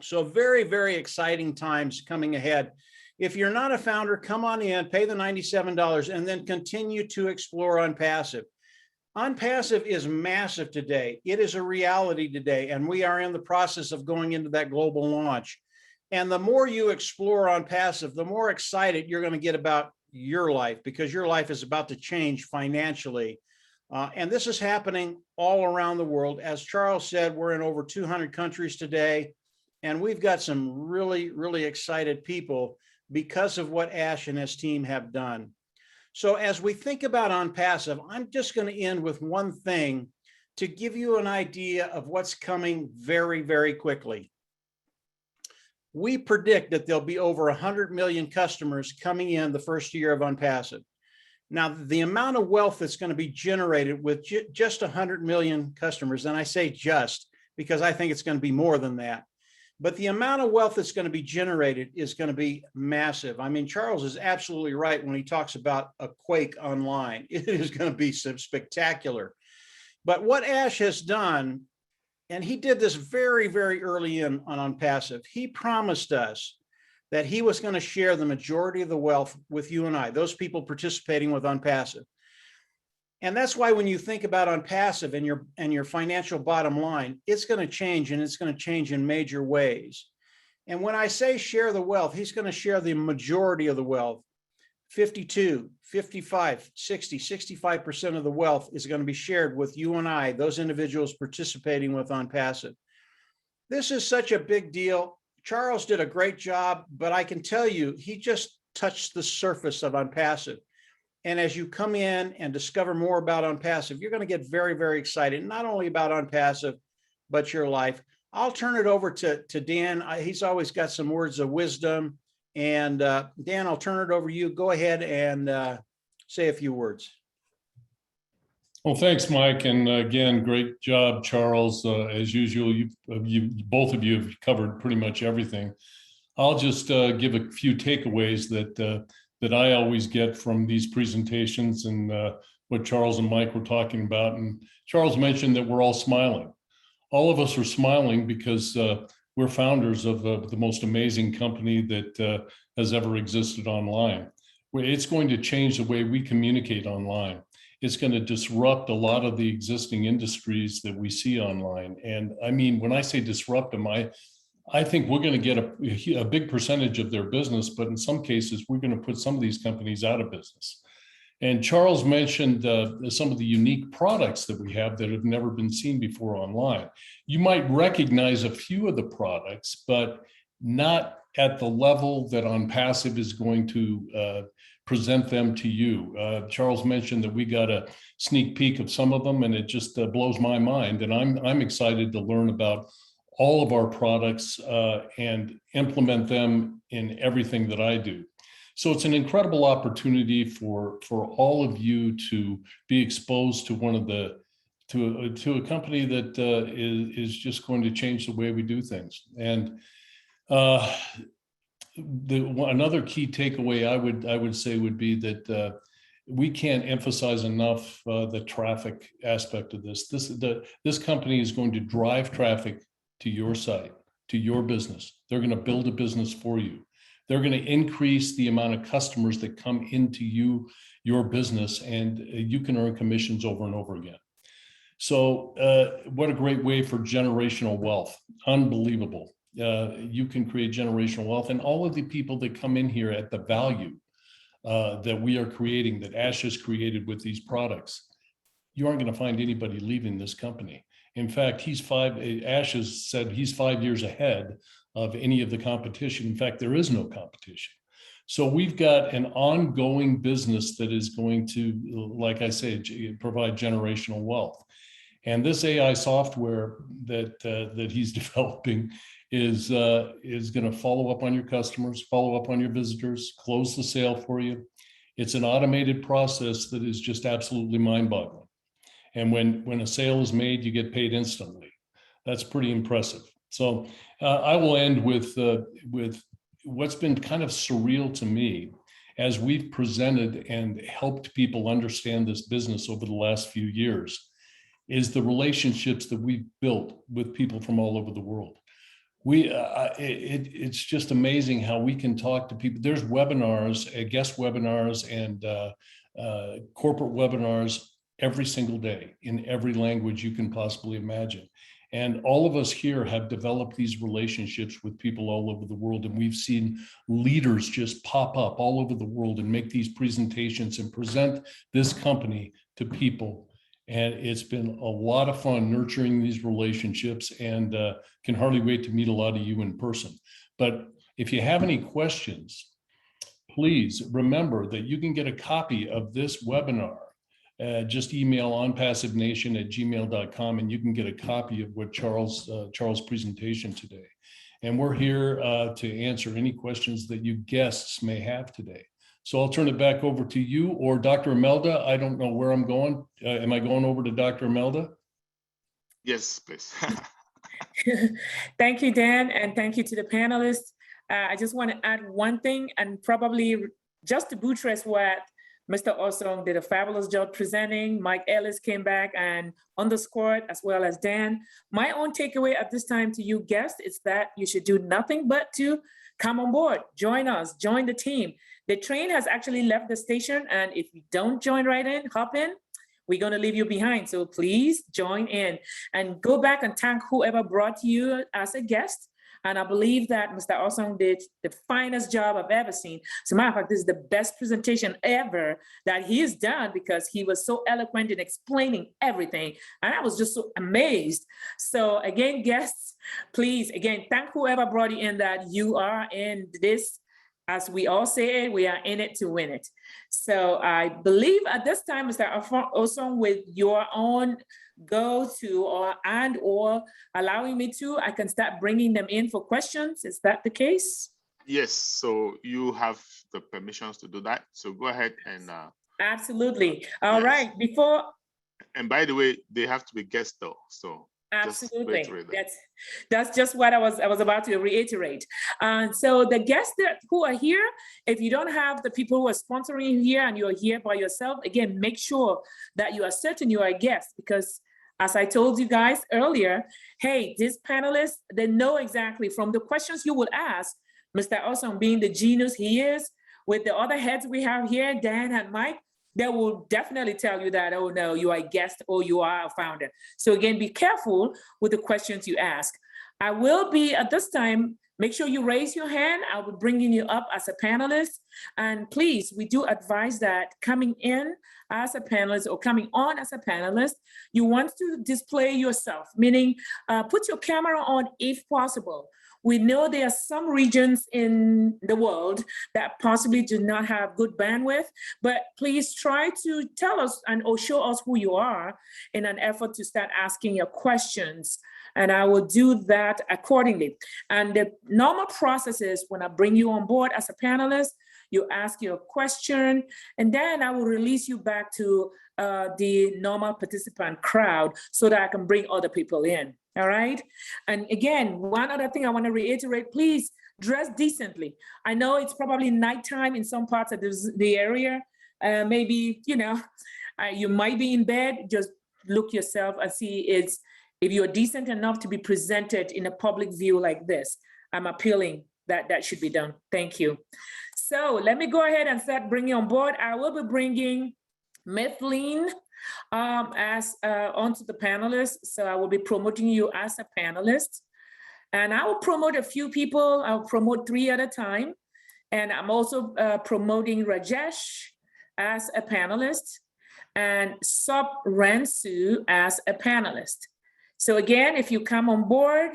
So very, very exciting times coming ahead. If you're not a founder, come on in, pay the $97, and then continue to explore OnPassive. OnPassive is massive today. It is a reality today, and we are in the process of going into that global launch. And the more you explore OnPassive, the more excited you're going to get about your life, because your life is about to change financially. And this is happening all around the world. As Charles said, we're in over 200 countries today, and we've got some really, really excited people because of what Ash and his team have done. So as we think about OnPassive, I'm just going to end with one thing to give you an idea of what's coming very, very quickly. We predict that there'll be over 100 million customers coming in the first year of OnPassive. Now, the amount of wealth that's going to be generated with just 100 million customers, and I say just because I think it's going to be more than that, but the amount of wealth that's going to be generated is going to be massive. I mean, Charles is absolutely right when he talks about a quake online. It is going to be spectacular. But what Ash has done, and he did this very, very early on OnPassive, he promised us that he was going to share the majority of the wealth with you and I, those people participating with OnPassive. And that's why when you think about OnPassive and your financial bottom line, it's going to change, and it's going to change in major ways. And when I say share the wealth, he's going to share the majority of the wealth. 52, 55, 60, 65% of the wealth is going to be shared with you and I, those individuals participating with OnPassive. This is such a big deal. Charles did a great job, but I can tell you, he just touched the surface of OnPassive. And as you come in and discover more about OnPassive, you're going to get very, very excited, not only about OnPassive, but your life. I'll turn it over to Dan. He's always got some words of wisdom. And Dan, I'll turn it over to you. Go ahead and say a few words. Well, thanks, Mike. And again, great job, Charles. As usual, both of you have covered pretty much everything. I'll just give a few takeaways that I always get from these presentations and what Charles and Mike were talking about. And Charles mentioned that we're all smiling. All of us are smiling because we're founders of the most amazing company that has ever existed online. It's going to change the way we communicate online. It's going to disrupt a lot of the existing industries that we see online. And I mean, when I say disrupt them, I think we're going to get a big percentage of their business, but in some cases, we're going to put some of these companies out of business. And Charles mentioned some of the unique products that we have that have never been seen before online. You might recognize a few of the products, but not at the level that OnPassive is going to present them to you. Charles mentioned that we got a sneak peek of some of them, and it just blows my mind. And I'm excited to learn about all of our products and implement them in everything that I do. So it's an incredible opportunity for all of you to be exposed to one of the to a company that is just going to change the way we do things. And another key takeaway I would say would be that we can't emphasize enough the traffic aspect of this. This company is going to drive traffic to your site, to your business. They're going to build a business for you. They're going to increase the amount of customers that come into your business, and you can earn commissions over and over again. So what a great way for generational wealth. Unbelievable. You can create generational wealth, and all of the people that come in here at the value that we are creating, that Ash has created with these products, you aren't going to find anybody leaving this company. In fact, Ash has said he's 5 years ahead of any of the competition. In fact, there is no competition. So we've got an ongoing business that is going to, like I say, provide generational wealth. And this AI software that he's developing is going to follow up on your customers, follow up on your visitors, close the sale for you. It's an automated process that is just absolutely mind-boggling. And when a sale is made, you get paid instantly. That's pretty impressive. So I will end with what's been kind of surreal to me as we've presented and helped people understand this business over the last few years, is the relationships that we've built with people from all over the world. It's just amazing how we can talk to people. There's webinars, guest webinars, and corporate webinars every single day in every language you can possibly imagine. And all of us here have developed these relationships with people all over the world. And we've seen leaders just pop up all over the world and make these presentations and present this company to people. And it's been a lot of fun nurturing these relationships, and can hardly wait to meet a lot of you in person. But if you have any questions, please remember that you can get a copy of this webinar. Just email onpassivenation@gmail.com and you can get a copy of what Charles' presentation today. And we're here to answer any questions that you guests may have today. So I'll turn it back over to you or Dr. Imelda. I don't know where I'm going. Am I going over to Dr. Imelda? Yes, please. Thank you, Dan, and thank you to the panelists. I just want to add one thing, and probably just to buttress what Mr. Osan did a fabulous job presenting. Mike Ellis came back and underscored, as well as Dan. My own takeaway at this time to you guests is that you should do nothing but to come on board, join us, join the team. The train has actually left the station, and if you don't join right in, hop in, we're going to leave you behind. So please join in and go back and thank whoever brought you as a guest. And I believe that Mr. Osan did the finest job I've ever seen. As a matter of fact, this is the best presentation ever that he's done, because he was so eloquent in explaining everything. And I was just so amazed. So again, guests, please, again, thank whoever brought you in, that you are in this. As we all say, we are in it to win it. So I believe at this time, Mr. Osan, with your own go-to or allowing me to, I can start bringing them in for questions. Is that the case? Yes, so you have the permissions to do that. So go ahead and. Absolutely. All right. Before. And by the way, they have to be guests though. So. Absolutely. That's just what I was about to reiterate. And so the guests who are here, if you don't have the people who are sponsoring you here and you're here by yourself, again, make sure that you are certain you are a guest, because as I told you guys earlier, hey, these panelists, they know exactly from the questions you will ask, Mr. Osan being the genius he is, with the other heads we have here, Dan and Mike, they will definitely tell you that, oh no, you are a guest or you are a founder. So again, be careful with the questions you ask. I will be at this time, make sure you raise your hand. I will be bringing you up as a panelist. And please, we do advise that coming in as a panelist or coming on as a panelist, you want to display yourself, meaning put your camera on if possible. We know there are some regions in the world that possibly do not have good bandwidth, but please try to tell us or show us who you are in an effort to start asking your questions. And I will do that accordingly. And the normal process is when I bring you on board as a panelist, you ask your question, and then I will release you back to the normal participant crowd so that I can bring other people in. All right. And again, one other thing I want to reiterate, please dress decently. I know it's probably nighttime in some parts of the area. Maybe, you might be in bed. Just look yourself and see if you're decent enough to be presented in a public view like this. I'm appealing that should be done. Thank you. So let me go ahead and start bringing on board. I will be bringing Mifflin as onto the panelists. So I will be promoting you as a panelist. And I will promote a few people. I'll promote 3 at a time. And I'm also promoting Rajesh as a panelist and Sub Ransu as a panelist. So again, if you come on board,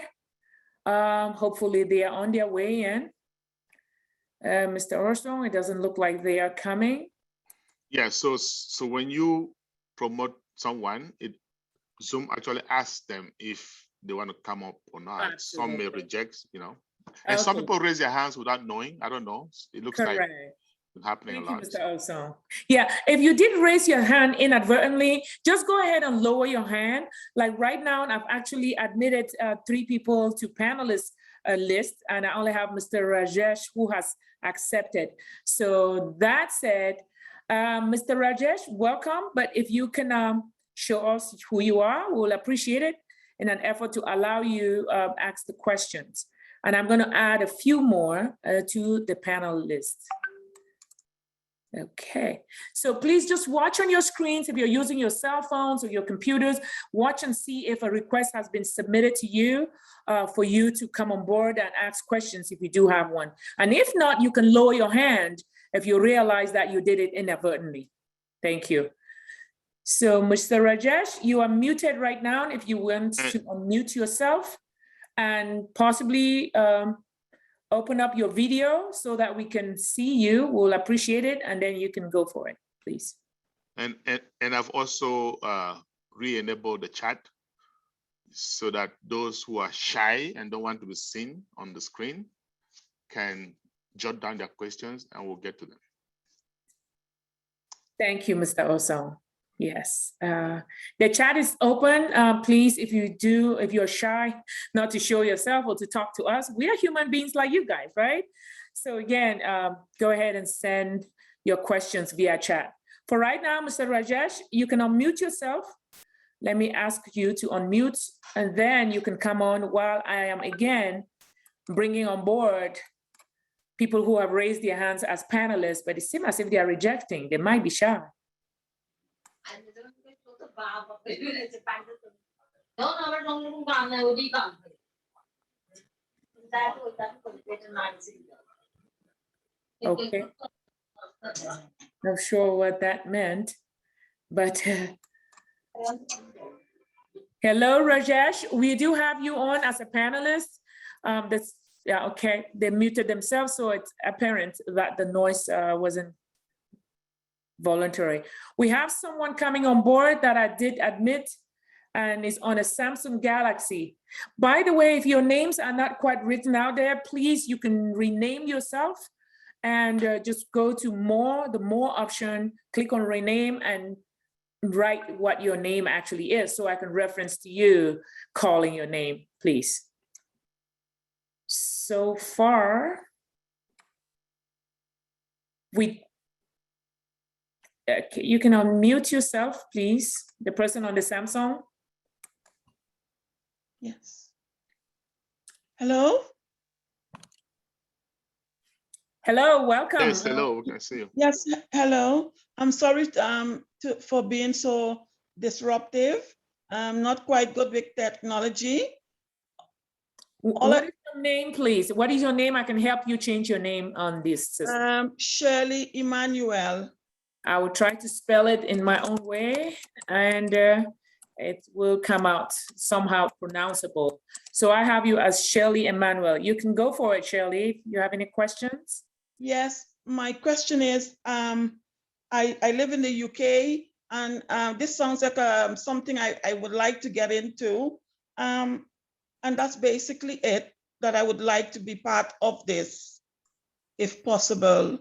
hopefully they are on their way in. Mr. Osan, it doesn't look like they are coming. Yeah, so when you promote someone, Zoom actually asks them if they want to come up or not. Absolutely. Some may reject, and some Okay. people raise their hands without knowing. I don't know. It looks like Correct. it's happening Thank a you, lot. Mr. Osan. Yeah, if you did raise your hand inadvertently, just go ahead and lower your hand. Like right now, I've actually admitted 3 people to panelists list, and I only have Mr. Rajesh who has accepted. So that said, Mr. Rajesh, welcome. But if you can show us who you are, we'll appreciate it in an effort to allow you ask the questions. And I'm going to add a few more to the panel list. Okay, so please just watch on your screens if you're using your cell phones or your computers, watch and see if a request has been submitted to you for you to come on board and ask questions if you do have one. And if not, you can lower your hand if you realize that you did it inadvertently. Thank you. So Mr. Rajesh, you are muted right now. If you want to unmute yourself and possibly open up your video so that we can see you. We'll appreciate it, and then you can go for it, please. And I've also re-enabled the chat so that those who are shy and don't want to be seen on the screen can jot down their questions and we'll get to them. Thank you, Mr. Osan. Yes, the chat is open. Please, if you're shy not to show yourself or to talk to us, we are human beings like you guys, right? So again, go ahead and send your questions via chat. For right now, Mr. Rajesh, you can unmute yourself. Let me ask you to unmute, and then you can come on while I am again bringing on board people who have raised their hands as panelists, but it seems as if they are rejecting. They might be shy. Okay. Not sure what that meant, but hello, Rajesh. We do have you on as a panelist. Yeah, okay. They muted themselves, so it's apparent that the noise wasn't voluntary. We have someone coming on board that I did admit and is on a Samsung Galaxy. By the way, if your names are not quite written out there, please, you can rename yourself and just go to the more option, click on rename and write what your name actually is so I can reference to you calling your name, please. So far, okay, you can unmute yourself, please. The person on the Samsung. Yes. Hello? Hello, welcome. Yes, hello, we can see you. Yes, hello. I'm sorry for being so disruptive. I'm not quite good with technology. What is your name, please? What is your name? I can help you change your name on this system. Shirley Emmanuel. I will try to spell it in my own way, and it will come out somehow pronounceable. So I have you as Shirley Emmanuel. You can go for it, Shirley. If you have any questions? Yes, my question is, I live in the UK, and this sounds like something I would like to get into. And that's basically it, that I would like to be part of this, if possible.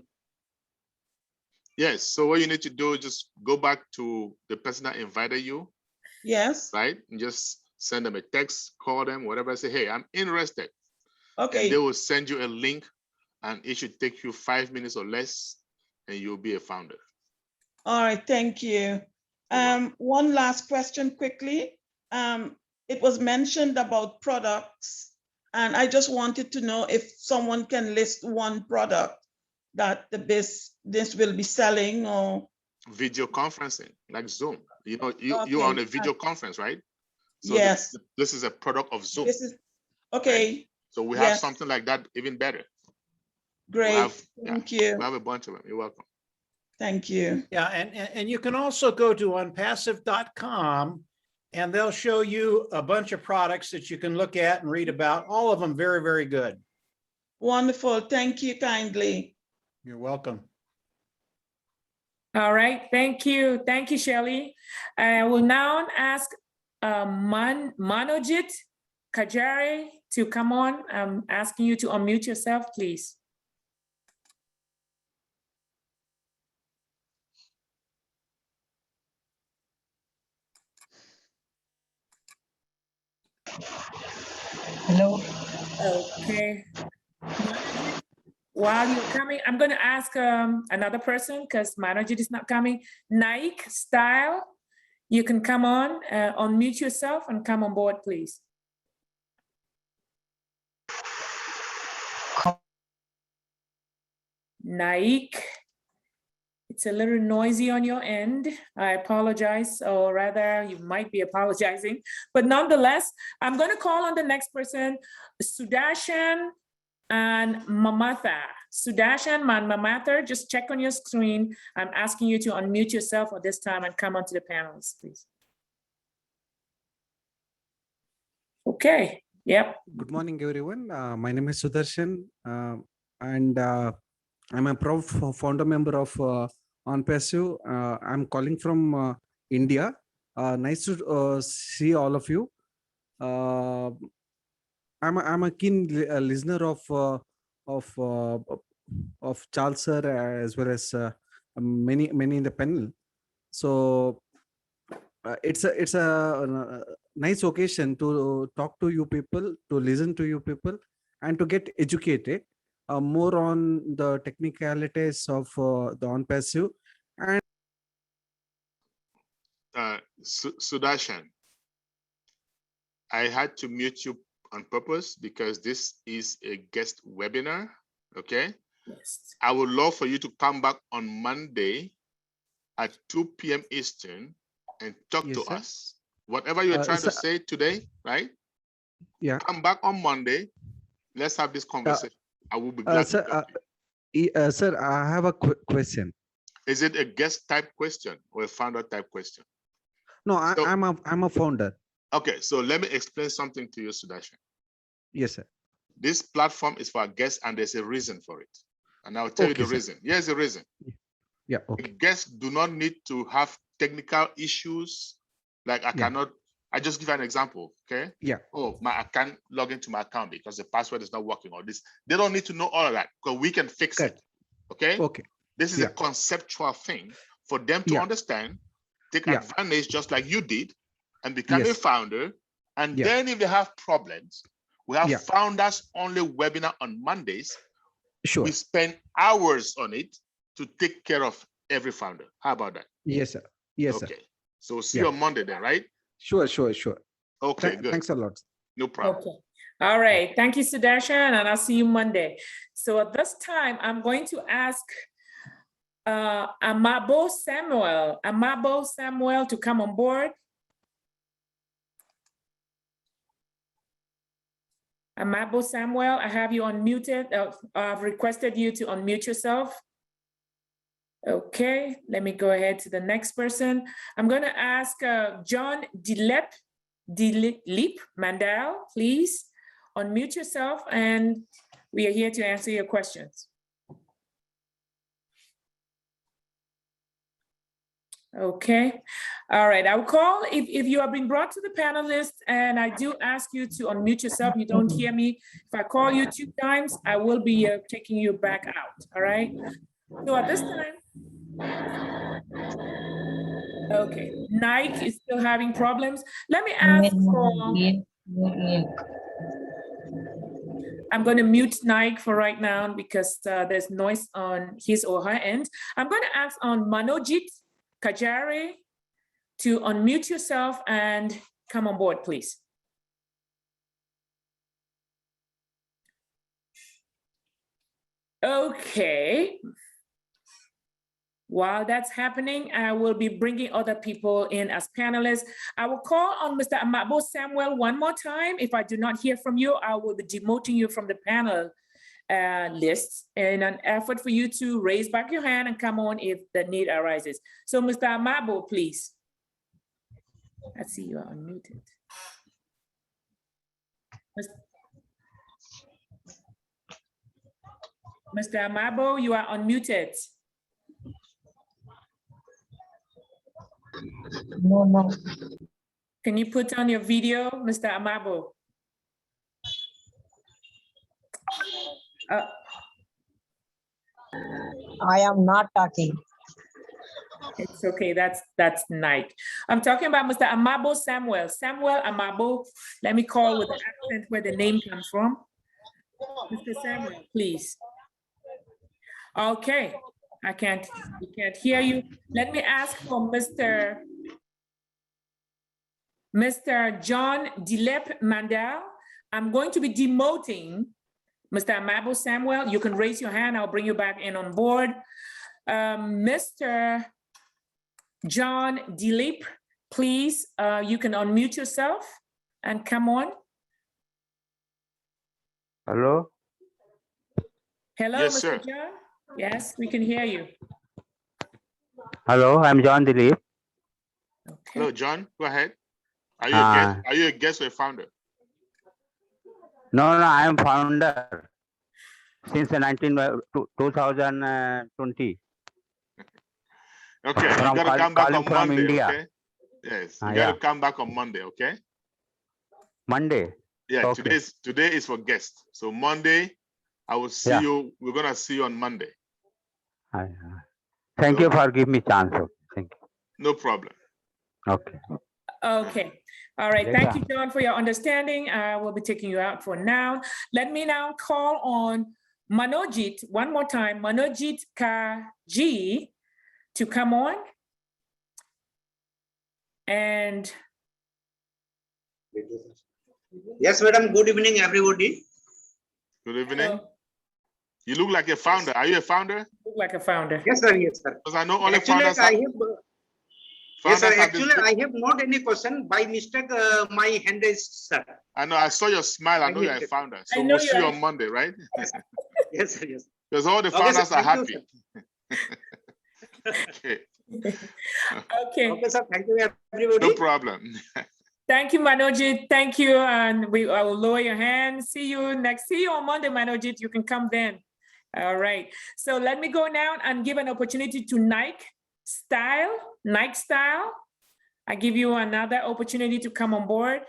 Yes, so what you need to do is just go back to the person that invited you. Yes. Right? And just send them a text, call them, whatever, say, hey, I'm interested. Okay. And they will send you a link and it should take you 5 minutes or less and you'll be a founder. All right, thank you. One last question quickly. It was mentioned about products And I just wanted to know if someone can list one product that the business will be selling or. Video conferencing, like Zoom. You know, you Okay. are on a video conference, right? So Yes. this is a product of Zoom. This is, okay, So we have yes. something like that, even better. great. Yeah, Thank you. we have a bunch of them. You're welcome. Thank you. Yeah, and you can also go to onpassive.com and they'll show you a bunch of products that you can look at and read about. All of them very, very good. Wonderful. Thank you kindly. You're welcome. All right, thank you. Thank you, Shelley. I will now ask Manojit Kajare to come on. I'm asking you to unmute yourself, please. Hello. Okay. Manojit, while you're coming, I'm going to ask another person because Manojit is not coming. Nike Style, you can come on, unmute yourself and come on board, please. Nike, it's a little noisy on your end. I apologize, or rather you might be apologizing, but nonetheless, I'm going to call on the next person, Sudarshan and Mamatha. Sudarshan and Mamatha, just check on your screen. I'm asking you to unmute yourself at this time and come onto the panels, please. Okay, yep. Good morning, everyone. My name is Sudarshan, and I'm a proud founder member of OnPassive. I'm calling from India. Nice to see all of you. I'm a keen listener of Charles sir as well as many in the panel. So it's a nice occasion to talk to you people, to listen to you people, and to get educated more on the technicalities of the OnPassive. And Sudarshan, I had to mute you on purpose because this is a guest webinar, okay? Yes. I would love for you to come back on Monday at 2 p.m. Eastern and talk Yes, to sir. us. Whatever you're trying to say today, right? Yeah. Come back on Monday. Let's have this conversation. I will be glad to talk to you. Sir, I have a question. Is it a guest type question or a founder type question? No, So- I'm a founder. Okay, so let me explain something to you, Sudarshan. Yes, sir. This platform is for our guests and there's a reason for it. And I'll tell you Okay, the sir. reason. Here's the reason. Yeah. The Okay. guests do not need to have technical issues. Like Yeah. I just give you an example, okay? Yeah. Oh, I can't log into my account because the password is not working or this. They don't need to know all of that because we can fix Correct. it, okay? Okay. This is a Yeah. conceptual thing for them to Yeah. understand, take Yeah. advantage just like you did and become a Yes. founder. And Yeah. then if they have problems, we have Yeah. founders only webinar on Mondays. Sure. We spend hours on it to take care of every founder. How about that? Yes, sir. Yes, Okay. sir. So see you Yeah. on Monday then, right? Sure. Okay, good. Thanks a lot. No problem. Okay. All right. Thank you, Sudarshan, and I'll see you Monday. So at this time, I'm going to ask Amabo Samuel to come on board. Amabo Samuel, I have you unmuted. I've requested you to unmute yourself. Okay, let me go ahead to the next person. I'm going to ask John Dilip Mandel, please unmute yourself, and we are here to answer your questions. Okay, all right, I'll call if you have been brought to the panelists, and I do ask you to unmute yourself. You don't hear me. If I call you 2 times, I will be taking you back out, all right? So at this time, okay, Nike is still having problems. Let me ask for, I'm going to mute Nike for right now because there's noise on his or her end. I'm going to ask on Manojit Kajare to unmute yourself and come on board, please. Okay. While that's happening, I will be bringing other people in as panelists. I will call on Mr. Amabo Samuel one more time. If I do not hear from you, I will be demoting you from the panel list in an effort for you to raise back your hand and come on if the need arises. So Mr. Amabo, please. I see you are unmuted. Mr. Amabo, you are unmuted. No. Can you put on your video, Mr. Amabo? I am not talking. It's okay, that's Nike. I'm talking about Mr. Amabo Samuel. Samuel Amabo, let me call with the accent where the name comes from. Mr. Samuel, please. Okay, we can't hear you. Let me ask for Mr. John Dilep Mandel. I'm going to be demoting Mr. Amabo Samuel. You can raise your hand, I'll bring you back in on board. Mr. John Dilip, please, you can unmute yourself and come on. Hello? Hello, Yes, Mr. sir. John. Yes, we can hear you. Hello, I'm John Dilip. Okay. Hello, John. Go ahead. Are you a guest? Are you a guest or a founder? No, I am founder since 2020. Okay, you From gotta come back calling on from Monday, India. okay? Yes, you Yeah. gotta come back on Monday, okay? Monday. Yeah, Okay. today is for guests. So Monday, I will see you. We're gonna see you on Monday. Thank you for giving me chance. Thank you. No problem. Okay. Okay. All right. Thank you, John, for your understanding. I will be taking you out for now. Let me now call on Manojit one more time, Manojit Kaji, to come on. And yes, madam. Good evening, everybody. Good evening. hello. You look like a founder. Are you a founder? Look like a founder. Yes, sir. Yes, sir. Because I know only Actually, founders. yes, sir. Founders have Actually, this- I have not any question. By mistake, my hand is, sir. I know. I saw your smile. I know you're a Yes. founder. So I know we'll see you you are. on Monday, right? Yes, sir. Yes. Because all the Okay, founders sir. are Thank you, happy. Okay. Okay. Okay, sir. Thank you, everybody. No problem. Thank you, Manojit. Thank you. And I will lower your hand. See you on Monday, Manojit. You can come then. All right. So let me go now and give an opportunity to Nike Style. I give you another opportunity to come on board.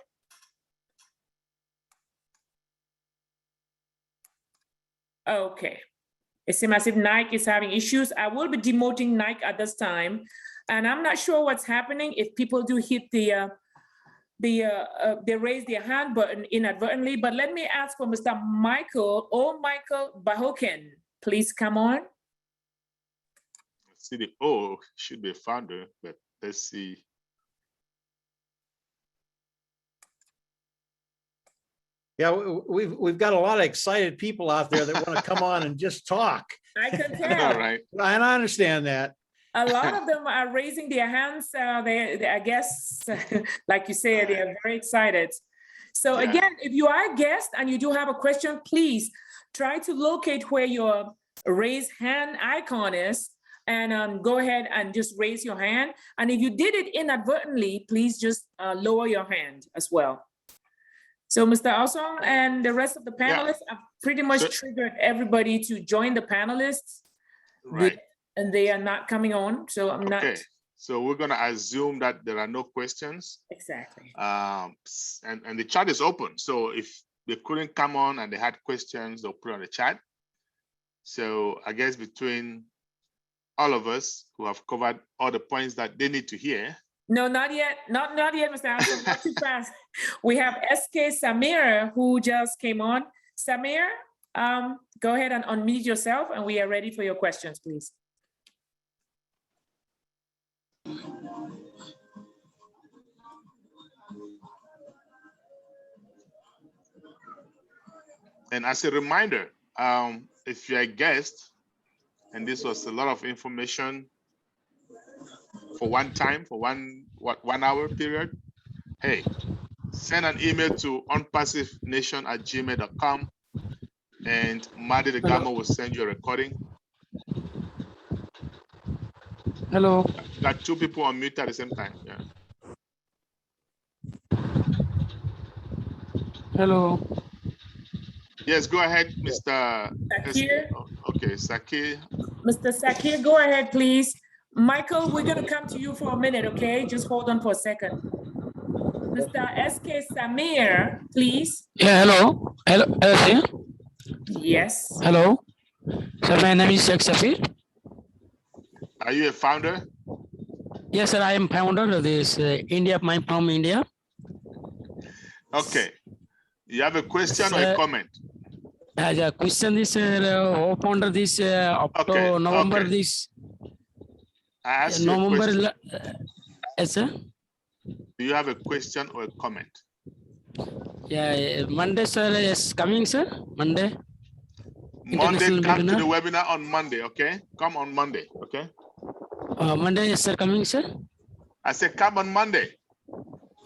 Okay. It seems as if Nike is having issues. I will be demoting Nike at this time. And I'm not sure what's happening if people do hit they raise their hand button inadvertently, but let me ask for Mr. Michael Bahoken. Please come on. See the O should be a founder, but let's see. Yeah, we've got a lot of excited people out there that want to come on and just talk. I can All tell. right. And I understand that. A lot of them are raising their hands. They I guess, like you said, they are very excited. So Yeah. again, if you are a guest and you do have a question, please try to locate where your raise hand icon is and go ahead and just raise your hand. And if you did it inadvertently, please just lower your hand as well. So Mr. Osan and the rest of the panelists, I've pretty much triggered everybody to join the panelists. Right. And they are not coming on, so I'm not. Okay. So we're gonna assume that there are no questions. Exactly. And the chat is open. So if they couldn't come on and they had questions, they'll put on the chat. So I guess between all of us who have covered all the points that they need to hear. No, not yet. Not yet, Mr. Anderson. Not too fast. We have SK Samir who just came on. Samir, go ahead and unmute yourself, and we are ready for your questions, please. And as a reminder, if you're a guest, and this was a lot of information for one time, for 1 hour period, hey, send an email to onpassivenation@gmail.com, and Madi the Gamo will send you a recording. Hello. Got 2 people on mute at the same time. Yeah. Hello. Yes, go ahead, Mr. Sakir. Okay, Sakir. Mr. Sakir, go ahead, please. Michael, we're going to come to you for a minute, okay? Just hold on for a second. Mr. SK Samir, please. Yeah, hello. Hello, sir. Yes. Hello. Sir, my name is Sheikh Safir. Are you a founder? Yes, sir, I am founder of this India, I'm from India. Okay. You have a question or a Sir, comment? the question is, who founder this up Okay, to November okay. this? I asked you a November, question. yes, sir. Do you have a question or a comment? Yeah, Monday, sir, is coming, sir. Monday, Monday. International come to the webinar. webinar on Monday, okay? Come on Monday, okay? Monday, is sir, coming, sir. I said come on Monday.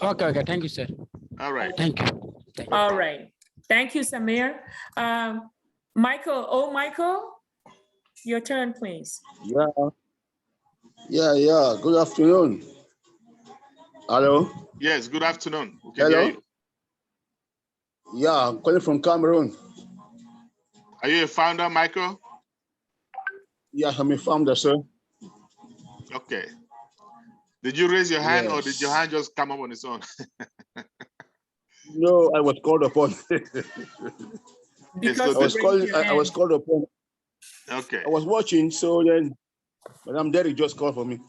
Okay, okay. Thank you, sir. All right. Thank you. All right. Thank you, Samir. Michael, your turn, please. Yeah. Good afternoon. Hello. Yes, good afternoon. We can Hello. hear you. Yeah, I'm calling from Cameroon. Are you a founder, Michael? Yeah, I'm a founder, sir. Okay. Did you raise your hand or did your Yes. hand just come up on its own? No, I was called upon. Because I was called upon. Okay. I was watching, so then Madam Derek just called for me.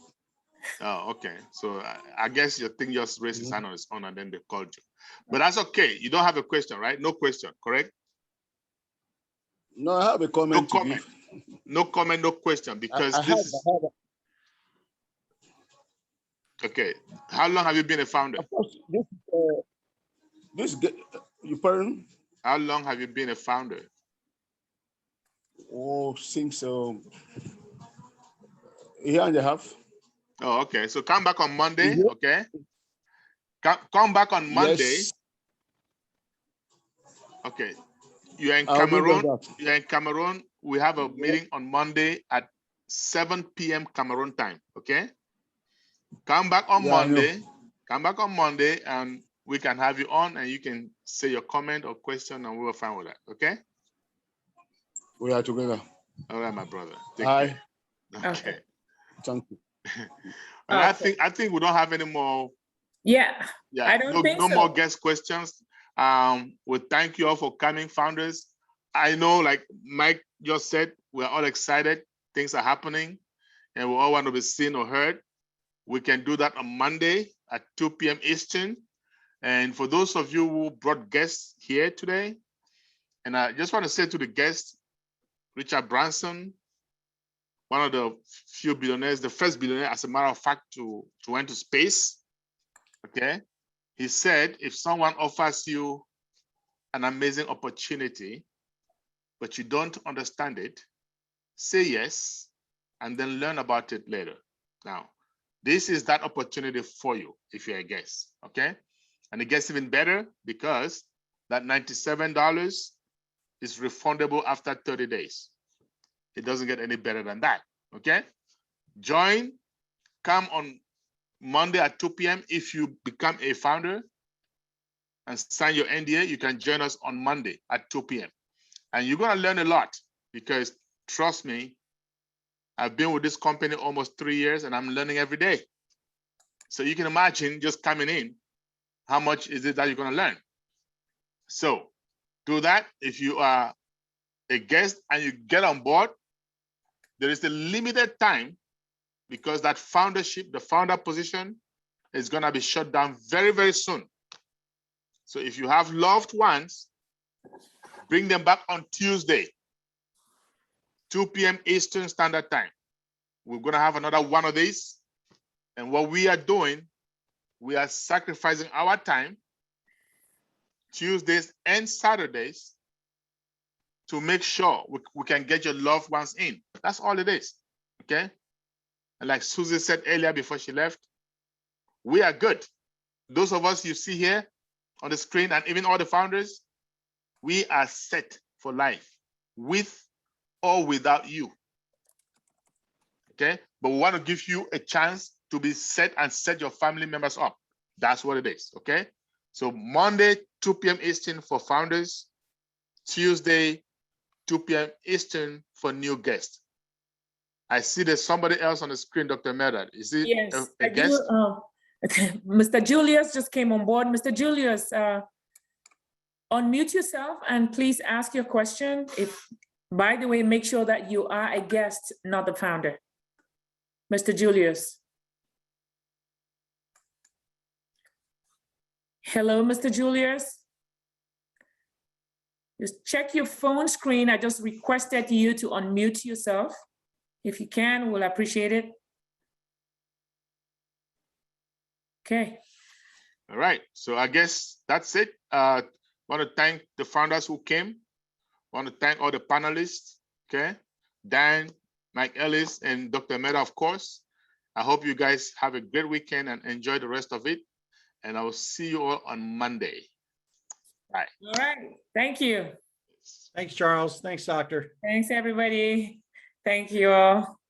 Oh, okay. So I guess your thing just raised its hand on its own and then they called you. But that's okay. You don't have a question, right? No question, correct? No, I have a comment. No comment. No comment, no question, because okay. How long have you been a founder? You pardon? How long have you been a founder? Oh, since a year and a half. Oh, okay. So come back on Monday, okay? Come back on Monday. Yes. Okay. You're in I'll do Cameroon. that. You're in Cameroon. We have a meeting on Monday at 7 p.m. Cameroon time, okay? Come back on Monday. Come back on Monday and we can have you on and you can say your comment or question and we will fine with that, okay? We are together. All right, my brother. Take Hi. care. Okay. Thank you. And I think we don't have any more. Yeah. I don't think no so. more guest questions. We thank you all for coming, founders. I know, like Mike just said, we're all excited. Things are happening and we all want to be seen or heard. We can do that on Monday at 2 p.m. Eastern. And for those of you who brought guests here today, and I just want to say to the guests, Richard Branson, one of the few billionaires, the first billionaire, as a matter of fact, to went to space, okay? He said, if someone offers you an amazing opportunity, but you don't understand it, say yes, and then learn about it later. Now, this is that opportunity for you if you're a guest, okay? And it gets even better because that $97 is refundable after 30 days. It doesn't get any better than that, okay? Join, come on Monday at 2 p.m. If you become a founder and sign your NDA, you can join us on Monday at 2 p.m. And you're gonna learn a lot because trust me, I've been with this company almost 3 years and I'm learning every day. So you can imagine just coming in, how much is it that you're gonna learn? So do that. If you are a guest and you get on board, there is a limited time because that foundership, the founder position is gonna be shut down very, very soon. So if you have loved ones, bring them back on Tuesday, 2 p.m. Eastern Standard Time. We're gonna have another one of these. And what we are doing, we are sacrificing our time, Tuesdays and Saturdays, to make sure we can get your loved ones in. That's all it is, okay? And like Susie said earlier before she left, we are good. Those of us you see here on the screen and even all the founders, we are set for life with or without you, okay? But we want to give you a chance to be set and set your family members up. That's what it is, okay? So Monday, 2 p.m. Eastern for founders, Tuesday, 2 p.m. Eastern for new guests. I see there's somebody else on the screen, Dr. Medad. Is it Yes, a guest? Mr. Julius just came on board. Mr. Julius, unmute yourself and please ask your question. If, by the way, make sure that you are a guest, not the founder. Mr. Julius. Hello, Mr. Julius. Just check your phone screen. I just requested you to unmute yourself. If you can, we'll appreciate it. Okay. All right, so I guess that's it. Want to thank the founders who came. Want to thank all the panelists, okay? Dan, Mike Ellis, and Dr. Mehta, of course. I hope you guys have a great weekend and enjoy the rest of it. And I will see you all on Monday. Bye. All right, thank you. Thanks, Charles. Thanks, Doctor. Thanks, everybody. Thank you all.